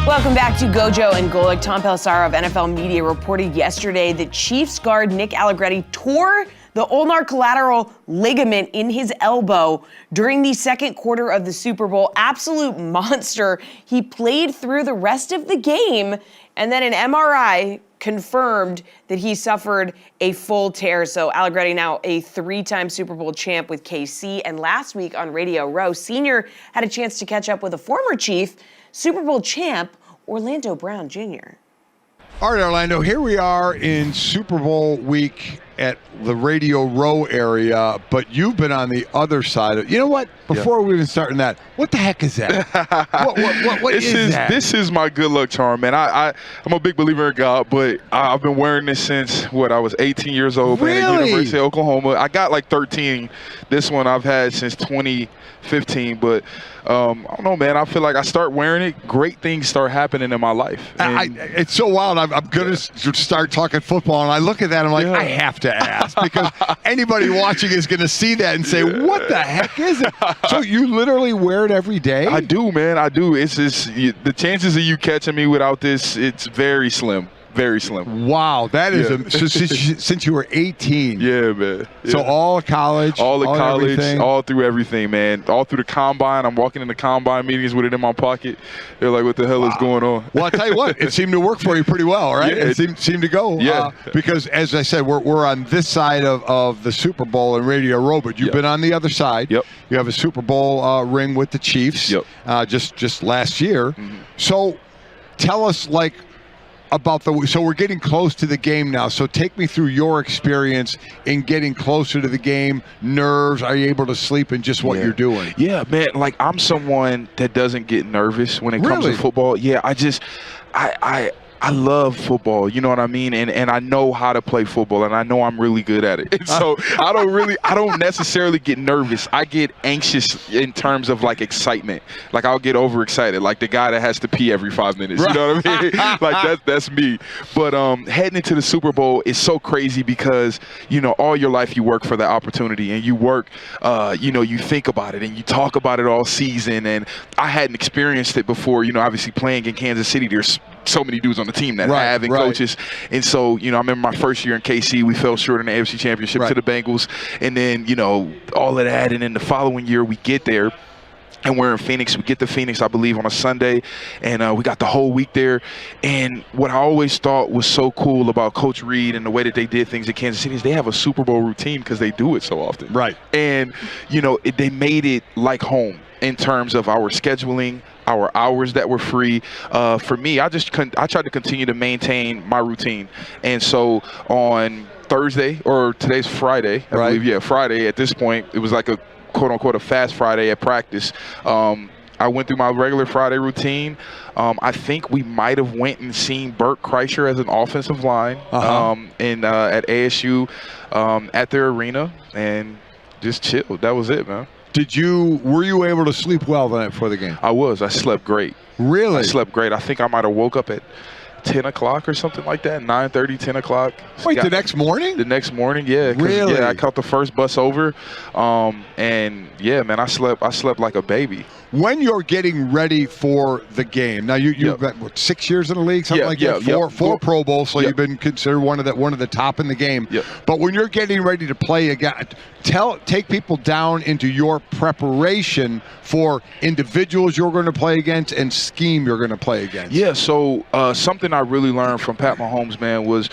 Welcome back to GoJo and Golic. Tom Pelissaro of NFL Media reported yesterday that Chiefs guard Nick Allegretti tore the ulnar collateral ligament in his elbow during the second quarter of the Super Bowl. Absolute monster. He played through the rest of the game, and then an MRI confirmed that he suffered a full tear. So Allegretti now a three-time Super Bowl champ with KC. And last week on Radio Row, Senior had a chance to catch up with a former Chief, Super Bowl champ, Orlando Brown Jr. All right, Orlando, here we are in Super Bowl week at the Radio Row area, but you've been on the other side of. You know what? Before we even start in that, what the heck is that? what is that? This is my good luck charm, man. I'm a big believer in God, but I've been wearing this since I was 18 years old. Really? Man, at University of Oklahoma. I got like 13. This one I've had since 2015, but I don't know, man. I feel like I start wearing it, great things start happening in my life. It's so wild. I'm going to start talking football, and I look at that, and I'm like, I have to ask, because anybody watching is going to see that and say, what the heck is it? So you literally wear it every day? I do, man. I do. It's just the chances of you catching me without this, it's very slim. Very slim. Wow, that is since you were 18. Yeah, man. Yeah. So all college, all college, everything. All through everything, man. All through the combine. I'm walking in the combine meetings with it in my pocket. They're like, "What the hell is going on?" Well, I'll tell you what, it seemed to work for you pretty well, right? Yeah, it seemed to go. Yeah. Because as I said, we're on this side of the Super Bowl and Radio Row, but you've been on the other side. Yep. You have a Super Bowl ring with the Chiefs. Yep. Just last year. Mm-hmm. So, tell us so we're getting close to the game now. So take me through your experience in getting closer to the game. Nerves, are you able to sleep, and just what you're doing? Yeah, man. Like, I'm someone that doesn't get nervous when it comes to football. Yeah, I love football, you know what I mean? And I know how to play football, and I know I'm really good at it. And so I don't necessarily get nervous. I get anxious in terms of, like, excitement. Like, I'll get overexcited, like the guy that has to pee every 5 minutes. You know what I mean? Like, that's me. But heading into the Super Bowl is so crazy because, you know, all your life you work for the opportunity, and you work, you know, you think about it, and you talk about it all season. And I hadn't experienced it before, you know, obviously playing in Kansas City. There's so many dudes on the team that have and coaches. And so, you know, I remember my first year in KC, we fell short in the AFC Championship to the Bengals. And then, you know, all of that. And then the following year we get there. And we're in Phoenix. We get to Phoenix, I believe, on a Sunday. And we got the whole week there. And what I always thought was so cool about Coach Reed and the way that they did things in Kansas City is they have a Super Bowl routine because they do it so often. Right. And, you know, they made it like home in terms of our scheduling, our hours that were free. For me, I tried to continue to maintain my routine. And so on Thursday, or today's Friday, I believe, Friday at this point, it was like a quote-unquote a fast Friday at practice. I went through my regular Friday routine. I think we might have went and seen Bert Kreischer as an offensive line at ASU at their arena, and just chilled. That was it, man. Were you able to sleep well the night before the game? I was. I slept great. Really? I slept great. I think I might have woke up at 10 o'clock or something like that, 9:30, 10 o'clock. Wait, the next morning? The next morning, yeah. Really? Yeah, I caught the first bus over, and yeah, man, I slept like a baby. When you're getting ready for the game, now you've got what, 6 years in the league, something like that, four Pro Bowls, so you've been considered one of the top in the game. But when you're getting ready to play again, take people down into your preparation for individuals you're going to play against and scheme you're going to play against. Yeah, so something I really learned from Pat Mahomes, man, was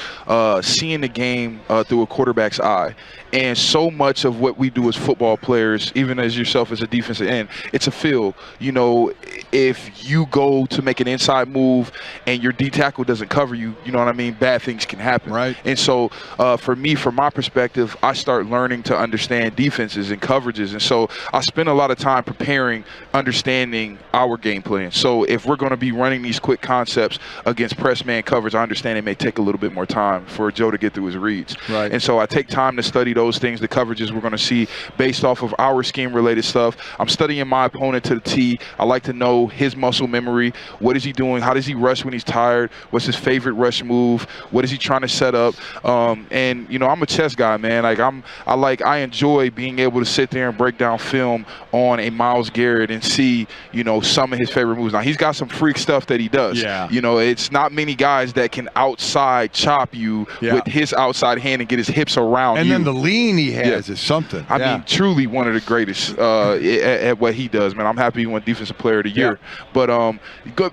seeing the game through a quarterback's eye. And so much of what we do as football players, even as yourself as a defensive end, it's a feel. You know, if you go to make an inside move and your D tackle doesn't cover you, you know what I mean, bad things can happen. Right. And so for me, from my perspective, I start learning to understand defenses and coverages. And so I spend a lot of time preparing, understanding our game plan. So if we're going to be running these quick concepts against press man coverage, I understand it may take a little bit more time for Joe to get through his reads. Right. And so I take time to study those things, the coverages we're going to see based off of our scheme-related stuff. I'm studying my opponent to the T. I like to know his muscle memory. What is he doing? How does he rush when he's tired? What's his favorite rush move? What is he trying to set up? And you know, I'm a chess guy, man. I enjoy being able to sit there and break down film on a Myles Garrett and see, you know, some of his favorite moves. Now he's got some freak stuff that he does. Yeah. You know, it's not many guys that can outside chop you with his outside hand and get his hips around you. And then the lean he has is something. I mean, truly one of the greatest at what he does, man. I'm happy he won Defensive Player of the Year. But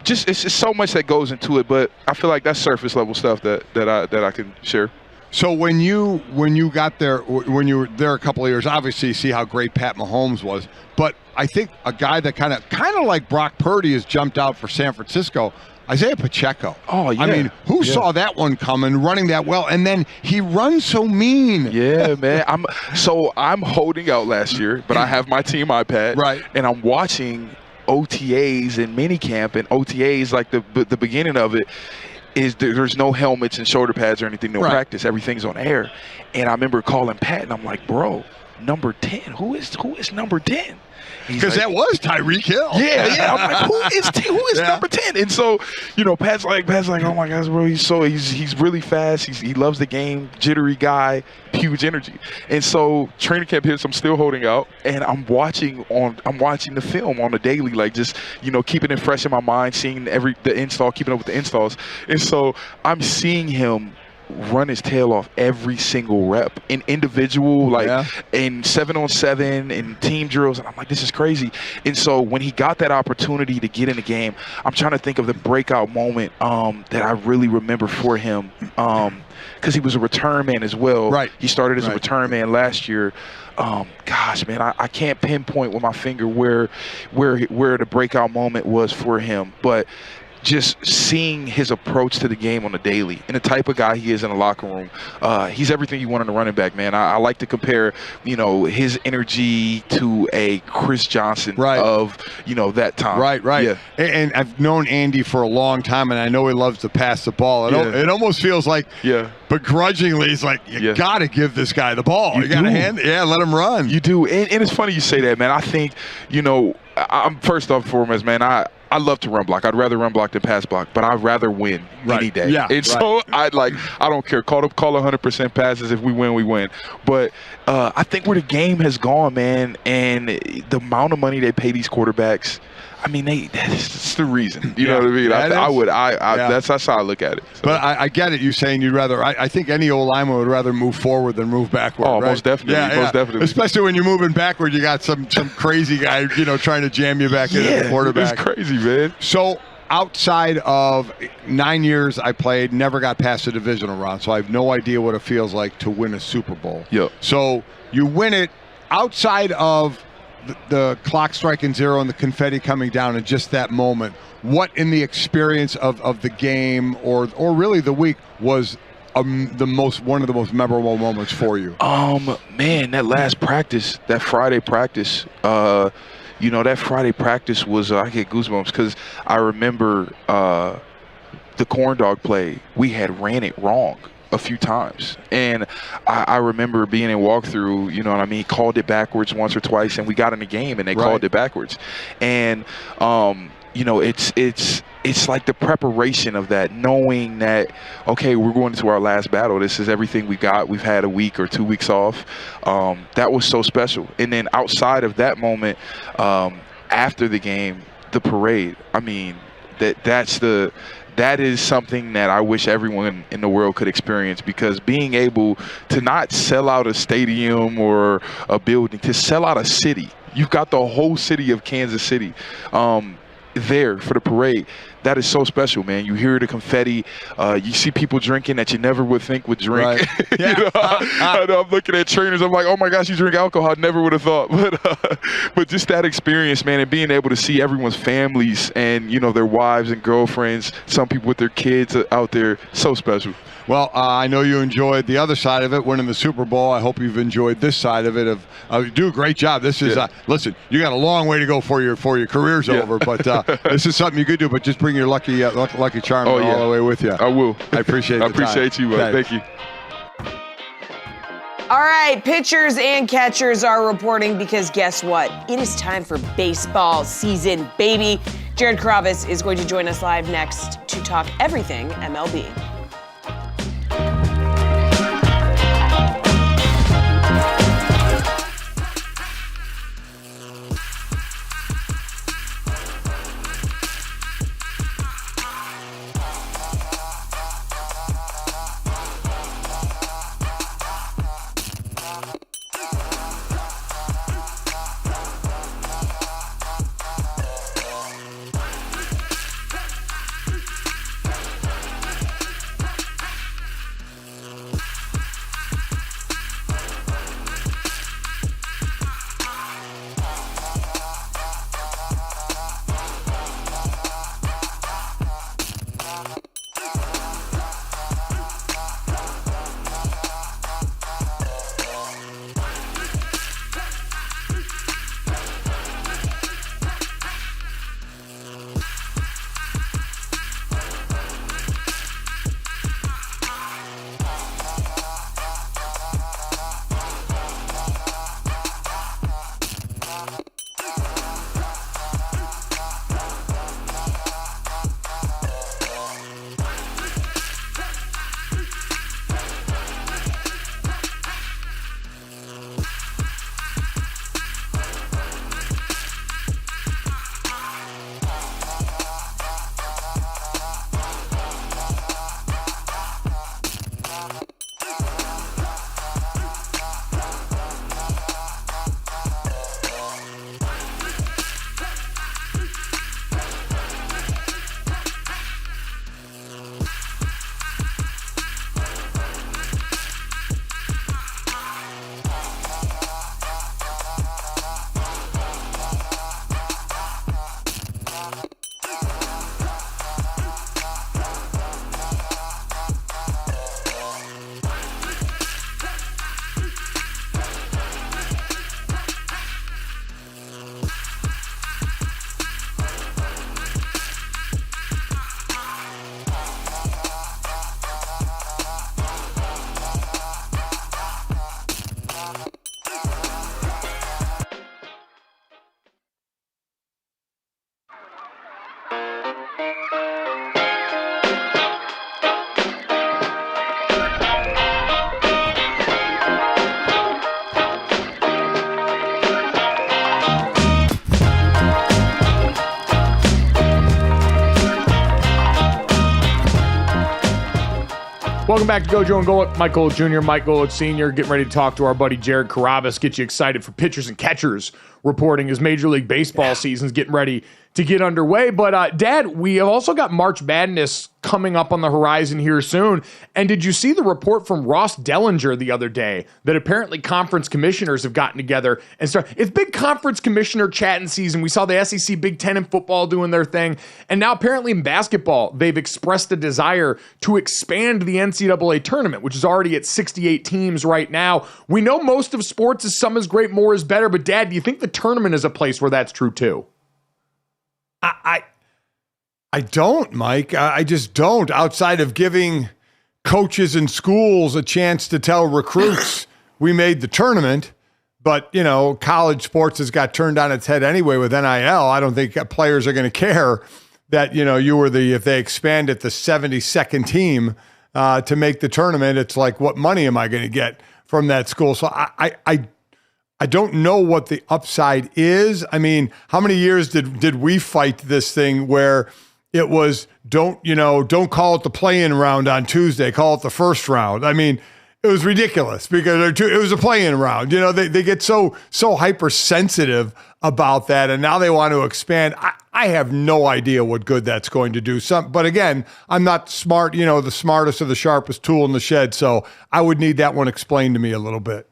it's just so much that goes into it. But I feel like that's surface level stuff that I can share. So when you got there, when you were there a couple of years, obviously you see how great Pat Mahomes was. But I think a guy that kind of like Brock Purdy has jumped out for San Francisco, Isaiah Pacheco. Oh, yeah. I mean, who saw that one coming, running that well? And then he runs so mean. Yeah, man. I'm holding out last year, but I have my team iPad. Right. And I'm watching OTAs and minicamp, and OTAs, like the beginning of it, is there's no helmets and shoulder pads or anything, no practice. Everything's on air. And I remember calling Pat, and I'm like, bro, number 10. Who is number 10? Because that was Tyreek Hill. Yeah. I'm like, who is number 10? And so, you know, Pat's like, oh my gosh, bro, he's really fast. He loves the game, jittery guy, huge energy. And so training camp hits, I'm still holding out, and I'm watching the film on the daily, like just, you know, keeping it fresh in my mind, seeing the install, keeping up with the installs. And so I'm seeing him run his tail off every single rep in individual, in 7-on-7 and team drills. And I'm like, this is crazy. And so when he got that opportunity to get in the game, I'm trying to think of the breakout moment that I really remember for him, because he was a return man as well. Right. He started as a return man last year. Gosh, man, I can't pinpoint with my finger where the breakout moment was for him, but just seeing his approach to the game on the daily and the type of guy he is in the locker room, he's everything you want in a running back, man. I like to compare, his energy to a Chris Johnson of, that time. Right. Yeah. And I've known Andy for a long time, and I know he loves to pass the ball. It almost feels like, begrudgingly, he's like, you got to give this guy the ball. You got to let him run. You do. And it's funny you say that, man. I think, I'm first off and foremost, man, I love to run block. I'd rather run block than pass block, but I'd rather win any day. Yeah, and so I don't care. Call 100% passes. If we win, we win. But I think where the game has gone, man, and the amount of money they pay these quarterbacks, I mean, that's the reason. You know what I mean? That's how I look at it. So. But I get it. You saying you'd rather. I think any old lineman would rather move forward than move backward. Oh, most definitely. Most definitely. Especially when you're moving backward, you got some crazy guy, trying to jam you back into the quarterback. It's crazy, man. So outside of 9 years I played, never got past the divisional round, so I have no idea what it feels like to win a Super Bowl. Yep. So you win it outside of the clock striking zero and the confetti coming down in just that moment. What in the experience of the game or really the week was one of the most memorable moments for you? Man, that last practice, that Friday practice, that Friday practice was, I get goosebumps because I remember the corn dog play. We had ran it wrong a few times, and I remember being in walkthrough, called it backwards once or twice, and we got in the game and they called it backwards. And it's like the preparation of that, knowing that, okay, we're going into our last battle. This is everything we got. We've had a week or 2 weeks off. That was so special. And then outside of that moment, after the game, the parade, I mean, that is something that I wish everyone in the world could experience, because being able to not sell out a stadium or a building, to sell out a city. You've got the whole city of Kansas City there for the parade. That is so special, man. You hear the confetti. You see people drinking that you never would think would drink. Right. Yeah. I'm looking at trainers. I'm like, oh my gosh, you drink alcohol. I never would have thought. But just that experience, man, and being able to see everyone's families and, their wives and girlfriends, some people with their kids out there, so special. Well, I know you enjoyed the other side of it, winning the Super Bowl. I hope you've enjoyed this side of it. You do a great job. This is listen. You got a long way to go for your career's over, but this is something you could do. But just bring your lucky charm all the way with you. I will. I appreciate. I appreciate you. Thank you. All right, pitchers and catchers are reporting because guess what? It is time for baseball season, baby. Jared Carrabis is going to join us live next to talk everything MLB. Welcome back to GoJo and Golic. Mike Golic Jr., Mike Golic Sr. Getting ready to talk to our buddy Jared Carrabis. Get you excited for pitchers and catchers reporting as Major League Baseball season's getting ready to get underway. But, Dad, we have also got March Madness coming up on the horizon here soon. And did you see the report from Ross Dellinger the other day that apparently conference commissioners have gotten together and started? It's big conference commissioner chatting season. We saw the SEC, Big Ten in football doing their thing. And now apparently in basketball, they've expressed a desire to expand the NCAA tournament, which is already at 68 teams right now. We know most of sports is some is great, more is better. But, Dad, do you think the tournament is a place where that's true too? I don't, Mike. I just don't. Outside of giving coaches and schools a chance to tell recruits we made the tournament, but, you know, college sports has got turned on its head anyway with NIL. I don't think players are going to care that, you know, you were if they expanded the 72nd team to make the tournament, it's like, what money am I going to get from that school? So I don't know what the upside is. I mean, how many years did we fight this thing where it was don't call it the play-in round on Tuesday, call it the first round. I mean, it was ridiculous because it was a play-in round. You know, they get so hypersensitive about that, and now they want to expand. I have no idea what good that's going to do. But again, I'm not smart, the smartest or the sharpest tool in the shed, so I would need that one explained to me a little bit.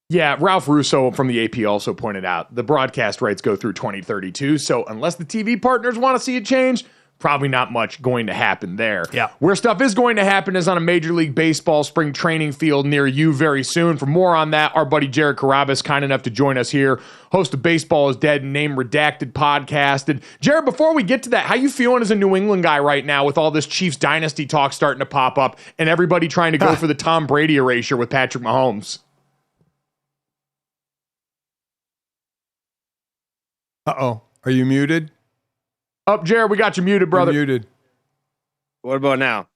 Yeah, Ralph Russo from the AP also pointed out the broadcast rights go through 2032. So unless the TV partners want to see a change, probably not much going to happen there. Yeah. Where stuff is going to happen is on a Major League Baseball spring training field near you very soon. For more on that, our buddy Jared Carrabis, kind enough to join us here, host of Baseball is Dead and Name Redacted podcast. And Jared, before we get to that, how you feeling as a New England guy right now with all this Chiefs dynasty talk starting to pop up and everybody trying to go for the Tom Brady erasure with Patrick Mahomes? Uh-oh. Are you muted? Jared, we got you muted, brother. You're muted. What about now?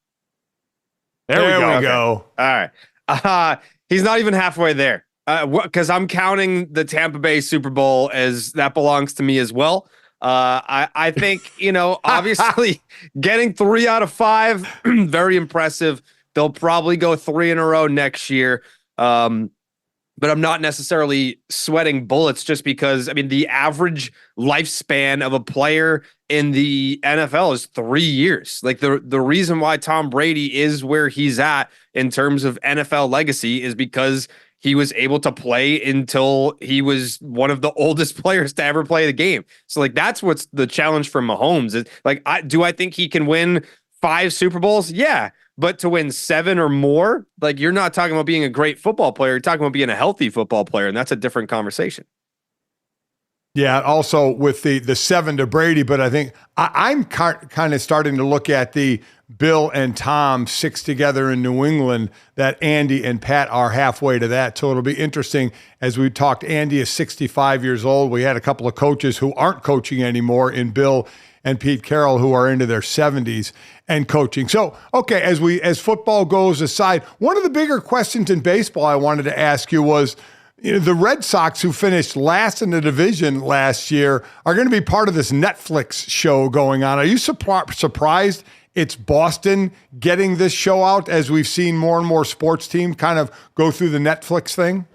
There we go. All right. He's not even halfway there. Because I'm counting the Tampa Bay Super Bowl as that belongs to me as well. I think, obviously getting 3 out of 5, very impressive. They'll probably go 3 in a row next year. But I'm not necessarily sweating bullets just because, I mean, the average lifespan of a player in the NFL is 3 years. Like the reason why Tom Brady is where he's at in terms of NFL legacy is because he was able to play until he was one of the oldest players to ever play the game. So like, that's what's the challenge for Mahomes is like, do I think he can win 5 Super Bowls? Yeah. But to win 7 or more, like you're not talking about being a great football player. You're talking about being a healthy football player, and that's a different conversation. Yeah, also with the 7 to Brady, but I think I'm kind of starting to look at the Bill and Tom 6 together in New England, that Andy and Pat are halfway to that. So it'll be interesting as we talked. Andy is 65 years old. We had a couple of coaches who aren't coaching anymore in Bill and Pete Carroll, who are into their 70s and coaching. So, okay, as football goes aside, one of the bigger questions in baseball I wanted to ask you was, the Red Sox, who finished last in the division last year, are going to be part of this Netflix show going on. Are you surprised it's Boston getting this show out as we've seen more and more sports teams kind of go through the Netflix thing?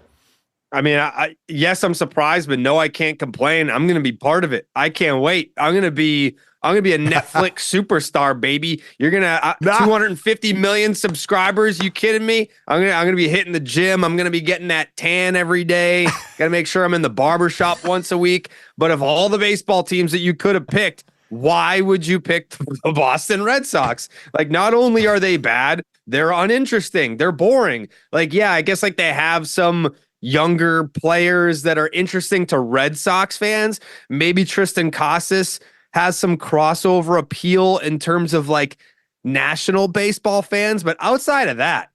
I mean, yes, I'm surprised, but no, I can't complain. I'm going to be part of it. I can't wait. I'm going to be a Netflix superstar, baby. You're going to 250 million subscribers. You kidding me? I'm going to be hitting the gym. I'm going to be getting that tan every day. Got to make sure I'm in the barbershop once a week. But of all the baseball teams that you could have picked, why would you pick the Boston Red Sox? Like, not only are they bad, they're uninteresting. They're boring. Like, yeah, I guess like they have some younger players that are interesting to Red Sox fans. Maybe Tristan Casas has some crossover appeal in terms of like national baseball fans. But outside of that,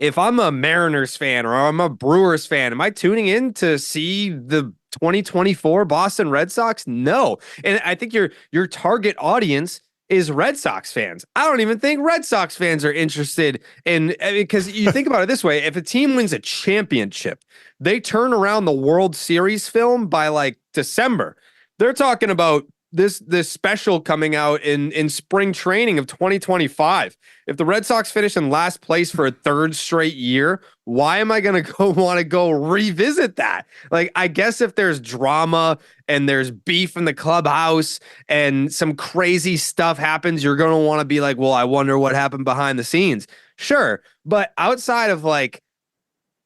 if I'm a Mariners fan or I'm a Brewers fan, am I tuning in to see the 2024 Boston Red Sox? No. And I think your target audience is Red Sox fans. I don't even think Red Sox fans are interested in, because you think about it this way, if a team wins a championship, they turn around the World Series film by like December. They're talking about this special coming out in spring training of 2025. If the Red Sox finish in last place for a third straight year, why am I going to want to go revisit that? Like, I guess if there's drama and there's beef in the clubhouse and some crazy stuff happens, you're going to want to be like, well, I wonder what happened behind the scenes. Sure. But outside of like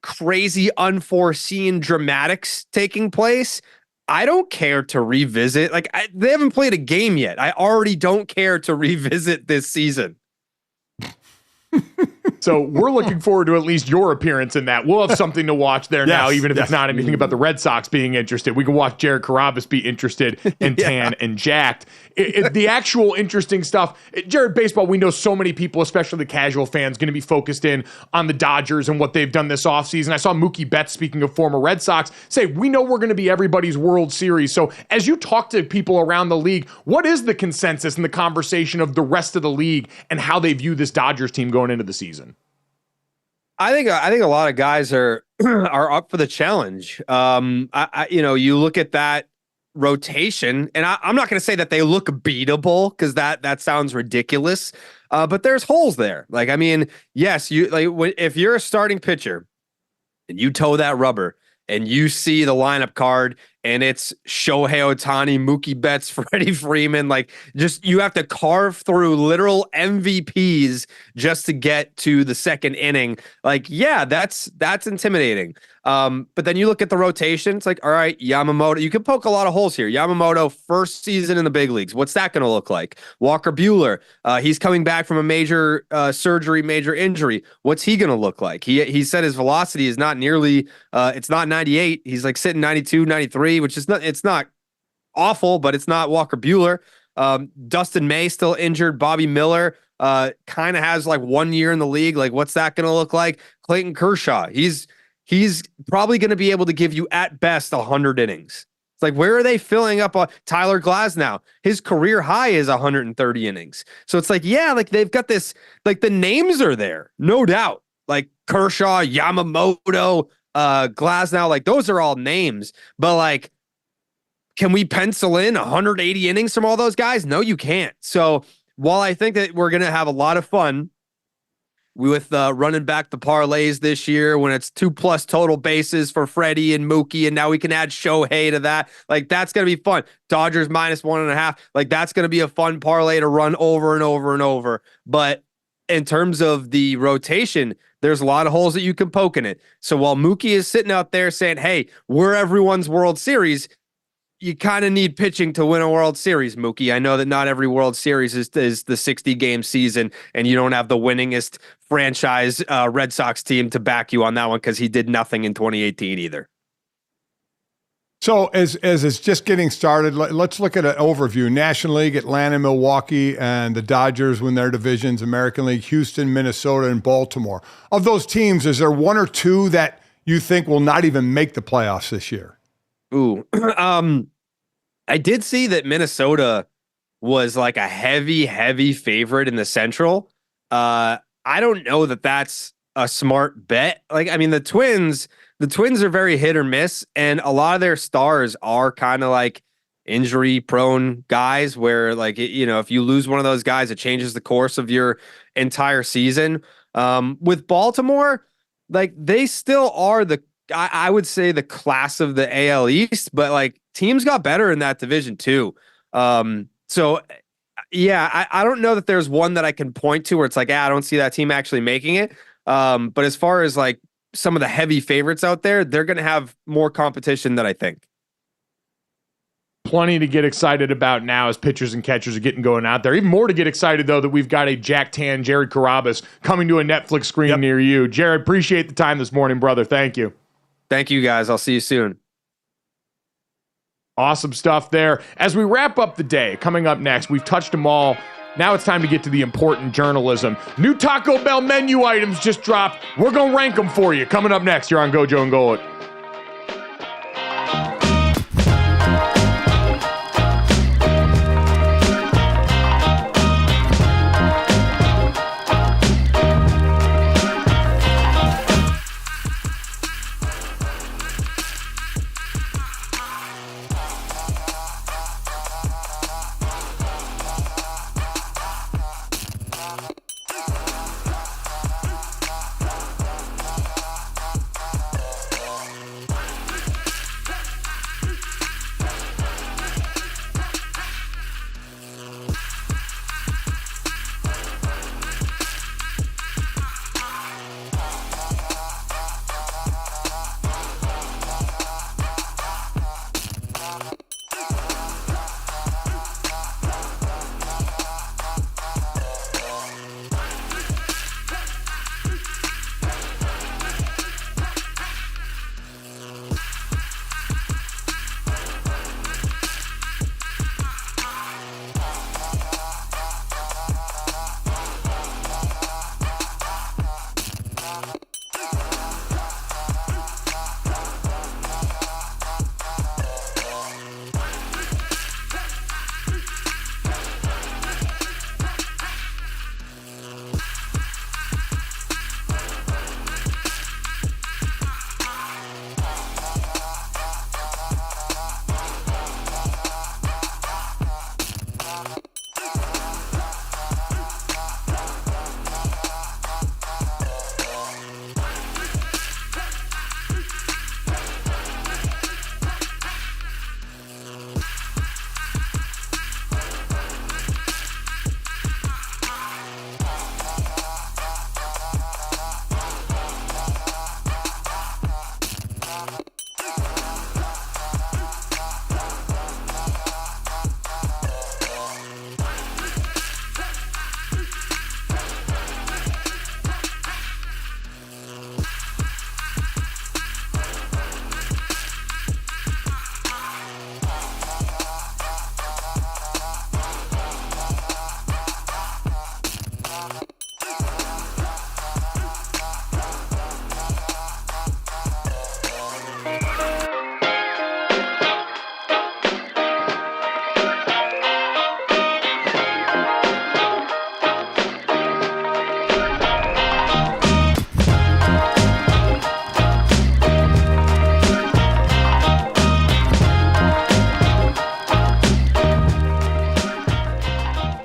crazy unforeseen dramatics taking place, I don't care to revisit. Like, they haven't played a game yet. I already don't care to revisit this season. So we're looking forward to at least your appearance in that. We'll have something to watch there now, even if it's not anything about the Red Sox being interested. We can watch Jared Carrabis be interested and tan and jacked. The actual interesting stuff, Jared, baseball, we know so many people, especially the casual fans, going to be focused in on the Dodgers and what they've done this offseason. I saw Mookie Betts, speaking of former Red Sox, say, we know we're going to be everybody's World Series. So as you talk to people around the league, what is the consensus and the conversation of the rest of the league and how they view this Dodgers team going into the season? I think a lot of guys are up for the challenge. You look at that rotation, and I'm not going to say that they look beatable because that sounds ridiculous. But there's holes there. Like, I mean, yes, if you're a starting pitcher and you toe that rubber and you see the lineup card and it's Shohei Ohtani, Mookie Betts, Freddie Freeman, like, just you have to carve through literal MVPs just to get to the second inning. Like, yeah, that's intimidating. But then you look at the rotation, it's like, all right, Yamamoto, you can poke a lot of holes here. Yamamoto, first season in the big leagues. What's that going to look like? Walker Buehler, he's coming back from a major surgery, major injury. What's he going to look like? He said his velocity is not nearly, it's not 98. He's like sitting 92, 93, which is not, it's not awful, but it's not Walker Buehler. Dustin May still injured. Bobby Miller kind of has like 1 year in the league. Like, what's that going to look like? Clayton Kershaw, he's probably going to be able to give you at best 100 innings. It's like, where are they filling up? Tyler Glasnow, his career high is 130 innings. So it's like, yeah, like they've got this, like the names are there, no doubt. Like Kershaw, Yamamoto, Glasnow, like those are all names. But like, can we pencil in 180 innings from all those guys? No, you can't. So while I think that we're going to have a lot of fun with running back the parlays this year when it's 2+ total bases for Freddie and Mookie, and now we can add Shohei to that. Like, that's going to be fun. Dodgers -1.5. Like, that's going to be a fun parlay to run over and over and over. But in terms of the rotation, there's a lot of holes that you can poke in it. So while Mookie is sitting out there saying, hey, we're everyone's World Series, you kind of need pitching to win a World Series, Mookie. I know that not every World Series is the 60-game season, and you don't have the winningest franchise Red Sox team to back you on that one because he did nothing in 2018 either. So as it's just getting started, let's look at an overview. National League, Atlanta, Milwaukee, and the Dodgers win their divisions. American League, Houston, Minnesota, and Baltimore. Of those teams, is there one or two that you think will not even make the playoffs this year? Ooh, I did see that Minnesota was like a heavy favorite in the Central. I don't know that that's a smart bet. Like, I mean, the Twins are very hit or miss, and a lot of their stars are kind of like injury prone guys where, like, if you lose one of those guys, it changes the course of your entire season. With Baltimore, like, they still are I would say the class of the AL East, but like teams got better in that division too. So yeah, I don't know that there's one that I can point to where it's like, I don't see that team actually making it. But as far as like some of the heavy favorites out there, they're going to have more competition than I think. Plenty to get excited about now as pitchers and catchers are getting going out there. Even more to get excited, though, that we've got a Jack Tan, Jared Carrabis coming to a Netflix screen near you. Jared, appreciate the time this morning, brother. Thank you. Thank you, guys. I'll see you soon. Awesome stuff there. As we wrap up the day, coming up next, we've touched them all. Now it's time to get to the important journalism. New Taco Bell menu items just dropped. We're going to rank them for you. Coming up next, you're on GoJo and Golic.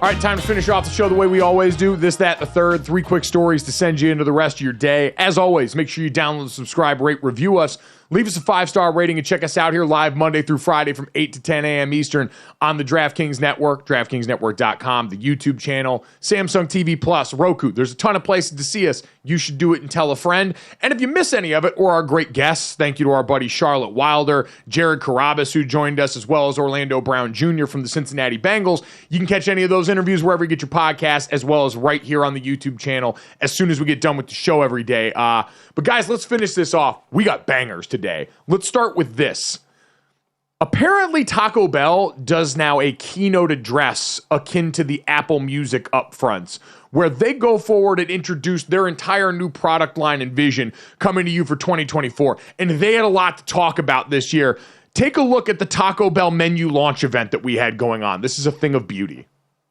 All right, time to finish off the show the way we always do. This, that, the third. 3 quick stories to send you into the rest of your day. As always, make sure you download, subscribe, rate, review us. Leave us a 5-star rating and check us out here live Monday through Friday from 8 to 10 a.m. Eastern on the DraftKings Network, DraftKingsNetwork.com, the YouTube channel, Samsung TV Plus, Roku. There's a ton of places to see us. You should do it and tell a friend. And if you miss any of it or our great guests, thank you to our buddy Charlotte Wilder, Jared Carrabis, who joined us, as well as Orlando Brown Jr. from the Cincinnati Bengals. You can catch any of those interviews wherever you get your podcasts, as well as right here on the YouTube channel as soon as we get done with the show every day. But guys, let's finish this off. We got bangers today. Let's start with this. Apparently, Taco Bell does now a keynote address akin to the Apple Music upfronts, where they go forward and introduce their entire new product line and vision coming to you for 2024. And they had a lot to talk about this year. Take a look at the Taco Bell menu launch event that we had going on. This is a thing of beauty.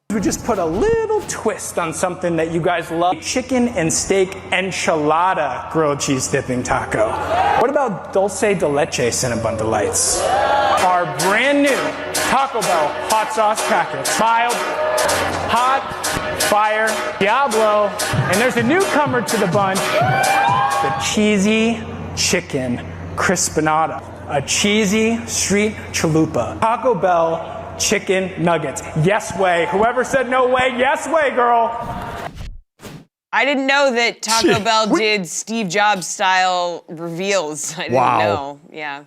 We just put a little twist on something that you guys love. Chicken and steak enchilada grilled cheese dipping taco. What about dulce de leche Cinnabon Delights? Our brand new Taco Bell hot sauce packets. Mild, hot, fire, Diablo, and there's a newcomer to the bunch, the cheesy chicken crispinata. A cheesy street chalupa. Taco Bell chicken nuggets. Yes way. Whoever said no way, yes way, girl. I didn't know that Taco Bell did Steve Jobs style reveals. I didn't know. Yeah.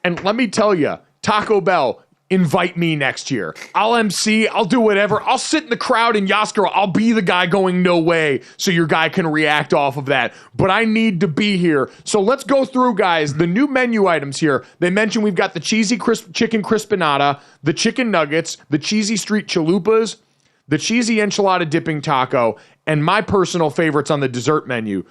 And let me tell you, Taco Bell, invite me next year. I'll MC, I'll do whatever. I'll sit in the crowd in Yaskaro. I'll be the guy going no way so your guy can react off of that. But I need to be here. So let's go through, guys, the new menu items here. They mentioned we've got the cheesy chicken crispinata, the chicken nuggets, the cheesy street chalupas, the cheesy enchilada dipping taco, and my personal favorites on the dessert menu,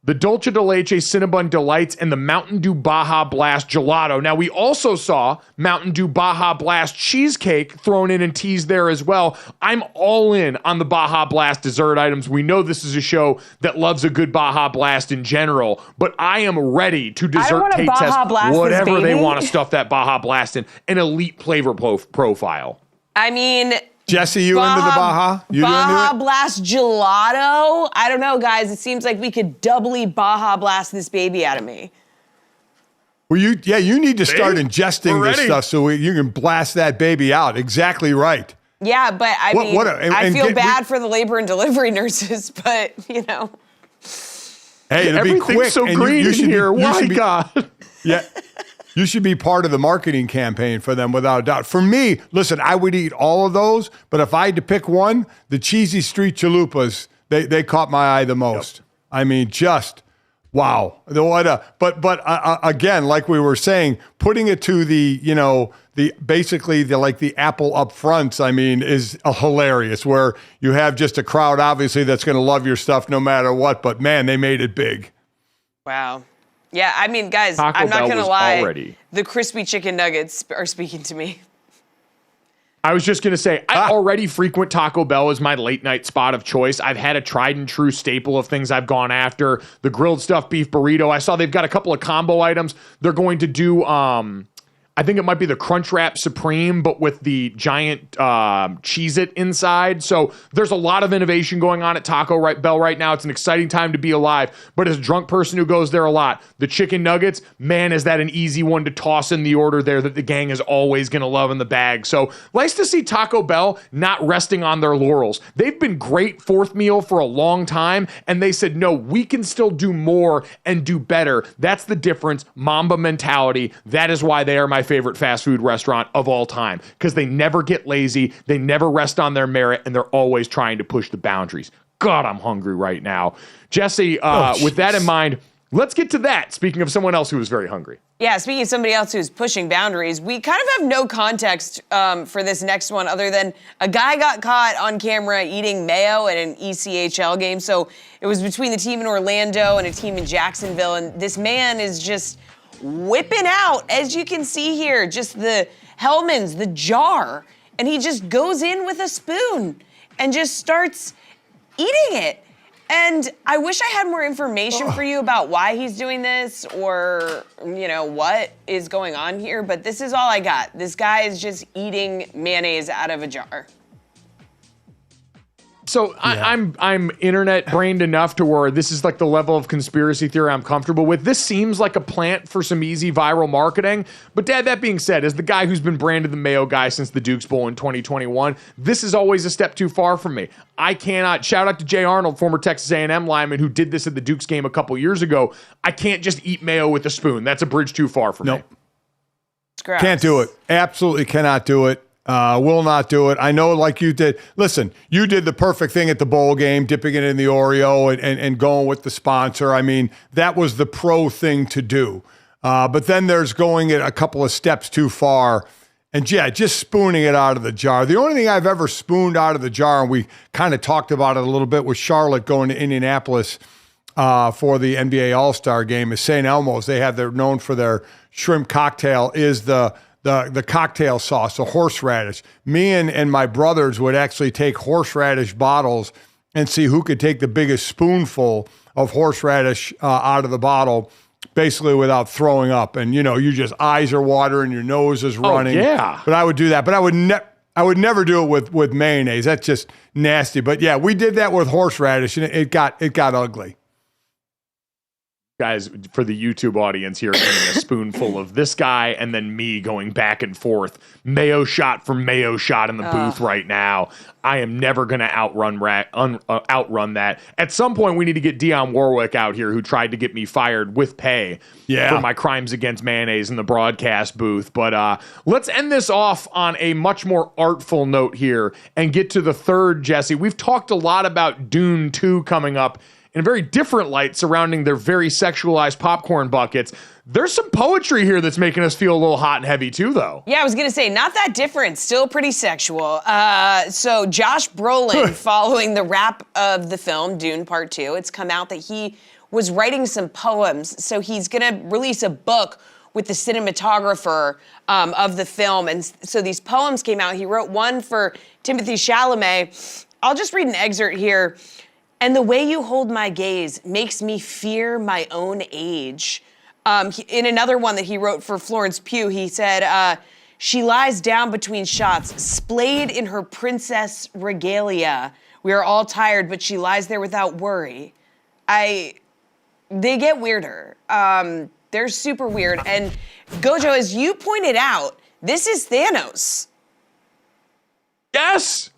the Dulce de Leche Cinnabon Delights, and the Mountain Dew Baja Blast Gelato. Now, we also saw Mountain Dew Baja Blast Cheesecake thrown in and teased there as well. I'm all in on the Baja Blast dessert items. We know this is a show that loves a good Baja Blast in general, but I am ready to dessert taste test whatever they want to stuff that Baja Blast in, an elite flavor profile. I mean... Jesse, you into the Baja? Baja Blast Gelato? I don't know, guys. It seems like we could doubly Baja Blast this baby out of me. Well, you need to start ingesting this stuff so you can blast that baby out. Exactly right. Yeah, but I feel bad for the labor and delivery nurses, but, you know. Hey, it'll be quick. Everything's so green in here. My God. Yeah. You should be part of the marketing campaign for them without a doubt. For me, listen, I would eat all of those, but if I had to pick one, the cheesy street chalupas, they caught my eye the most. Yep. I mean, just wow. But again, like we were saying, putting it to the apple up fronts, I mean, is hilarious, where you have just a crowd, obviously, that's going to love your stuff no matter what. But man, they made it big. Wow. Yeah, I mean, guys, Taco I'm not Bell going to was lie. already. The crispy chicken nuggets are speaking to me. I was just going to say, I already frequent Taco Bell as my late night spot of choice. I've had a tried and true staple of things I've gone after. The grilled stuffed beef burrito. I saw they've got a couple of combo items. They're going to do, I think it might be the Crunchwrap Supreme, but with the giant Cheez-It inside. So there's a lot of innovation going on at Taco Bell right now. It's an exciting time to be alive. But as a drunk person who goes there a lot, the chicken nuggets, man, is that an easy one to toss in the order there that the gang is always going to love in the bag. So nice to see Taco Bell not resting on their laurels. They've been great fourth meal for a long time, and they said, no, we can still do more and do better. That's the difference. Mamba mentality. That is why they are my favorite fast food restaurant of all time, because they never get lazy, they never rest on their merit, and they're always trying to push the boundaries. God, I'm hungry right now. Jesse, with that in mind, let's get to that. Speaking of someone else who was very hungry. Yeah, speaking of somebody else who's pushing boundaries, we kind of have no context for this next one other than a guy got caught on camera eating mayo at an ECHL game. So it was between the team in Orlando and a team in Jacksonville, and this man is just whipping out, as you can see here, just the Hellmann's, the jar, and he just goes in with a spoon and just starts eating it. And I wish I had more information for you about why he's doing this or, what is going on here, but this is all I got. This guy is just eating mayonnaise out of a jar. So yeah. I'm internet brained enough to where this is like the level of conspiracy theory I'm comfortable with. This seems like a plant for some easy viral marketing. But Dad, that being said, as the guy who's been branded the Mayo guy since the Dukes Bowl in 2021, this is always a step too far from me. I cannot, shout out to Jay Arnold, former Texas A&M lineman who did this at the Dukes game a couple years ago. I can't just eat mayo with a spoon. That's a bridge too far for me. Can't do it. Absolutely cannot do it. Will not do it. I know, like you did. Listen, you did the perfect thing at the bowl game, dipping it in the Oreo and going with the sponsor. I mean, that was the pro thing to do. But then there's going it a couple of steps too far. And yeah, just spooning it out of the jar. The only thing I've ever spooned out of the jar, and we kind of talked about it a little bit with Charlotte going to Indianapolis for the NBA All-Star game, is St. Elmo's. They're known for their shrimp cocktail, is the cocktail sauce, the horseradish. Me and my brothers would actually take horseradish bottles and see who could take the biggest spoonful of horseradish out of the bottle, basically without throwing up. And, you just eyes are watering, your nose is running. Oh, yeah. But I would do that. But I would never do it with mayonnaise. That's just nasty. But yeah, we did that with horseradish, and it got ugly. Guys, for the YouTube audience here, getting a spoonful of this guy and then me going back and forth. Mayo shot for mayo shot in the booth right now. I am never going to outrun that. At some point, we need to get Dionne Warwick out here, who tried to get me fired with pay for my crimes against mayonnaise in the broadcast booth. But let's end this off on a much more artful note here and get to the third, Jesse. We've talked a lot about Dune 2 coming up in a very different light surrounding their very sexualized popcorn buckets. There's some poetry here that's making us feel a little hot and heavy too, though. Yeah, I was going to say, not that different. Still pretty sexual. So Josh Brolin, following the wrap of the film, Dune Part 2, it's come out that he was writing some poems. So he's going to release a book with the cinematographer of the film. And so these poems came out. He wrote one for Timothée Chalamet. I'll just read an excerpt here. And the way you hold my gaze makes me fear my own age. In another one that he wrote for Florence Pugh, he said, she lies down between shots, splayed in her princess regalia. We are all tired, but she lies there without worry. They get weirder. They're super weird. And GoJo, as you pointed out, this is Thanos. Yes!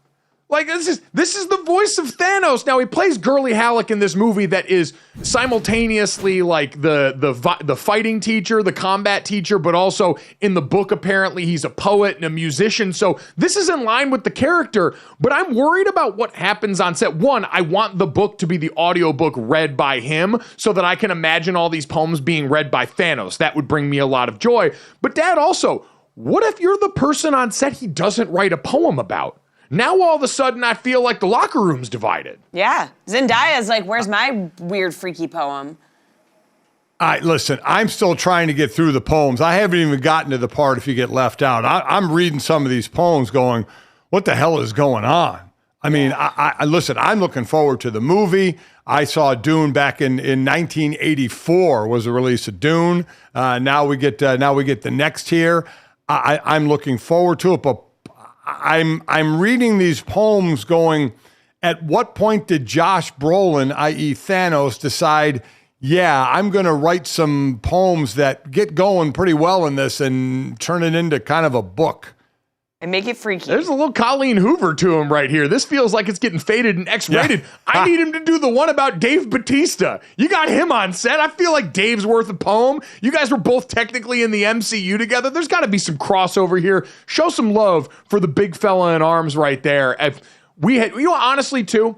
Like, this is the voice of Thanos. Now, he plays Gurley Halleck in this movie that is simultaneously like the fighting teacher, the combat teacher, but also in the book, apparently, he's a poet and a musician. So this is in line with the character, but I'm worried about what happens on set. One, I want the book to be the audiobook read by him so that I can imagine all these poems being read by Thanos. That would bring me a lot of joy. But Dad, also, what if you're the person on set he doesn't write a poem about? Now all of a sudden I feel like the locker room's divided. Yeah. Zendaya's like, where's my weird, freaky poem? Listen, I'm still trying to get through the poems. I haven't even gotten to the part if you get left out. I'm reading some of these poems going, what the hell is going on? I mean, listen, I'm looking forward to the movie. I saw Dune back in 1984 was the release of Dune. Now we get the next here. I'm looking forward to it, but I'm reading these poems going, at what point did Josh Brolin, i.e. Thanos, decide, yeah, I'm going to write some poems that get going pretty well in this and turn it into kind of a book? And make it freaky. There's a little Colleen Hoover to him right here. This feels like it's getting faded and X-rated. Yeah. I need him to do the one about Dave Bautista. You got him on set. I feel like Dave's worth a poem. You guys were both technically in the MCU together. There's got to be some crossover here. Show some love for the big fella in arms right there. If we had, honestly too,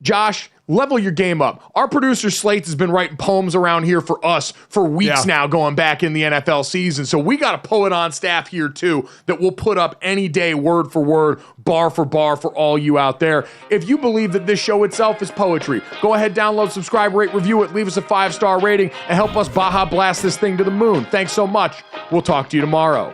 Josh, level your game up. Our producer Slates has been writing poems around here for us for weeks now, going back in the NFL season. So we got a poet on staff here too that we'll put up any day, word for word, bar for all you out there. If you believe that this show itself is poetry, go ahead, download, subscribe, rate, review it, leave us a 5-star rating, and help us Baja Blast this thing to the moon. Thanks so much. We'll talk to you tomorrow.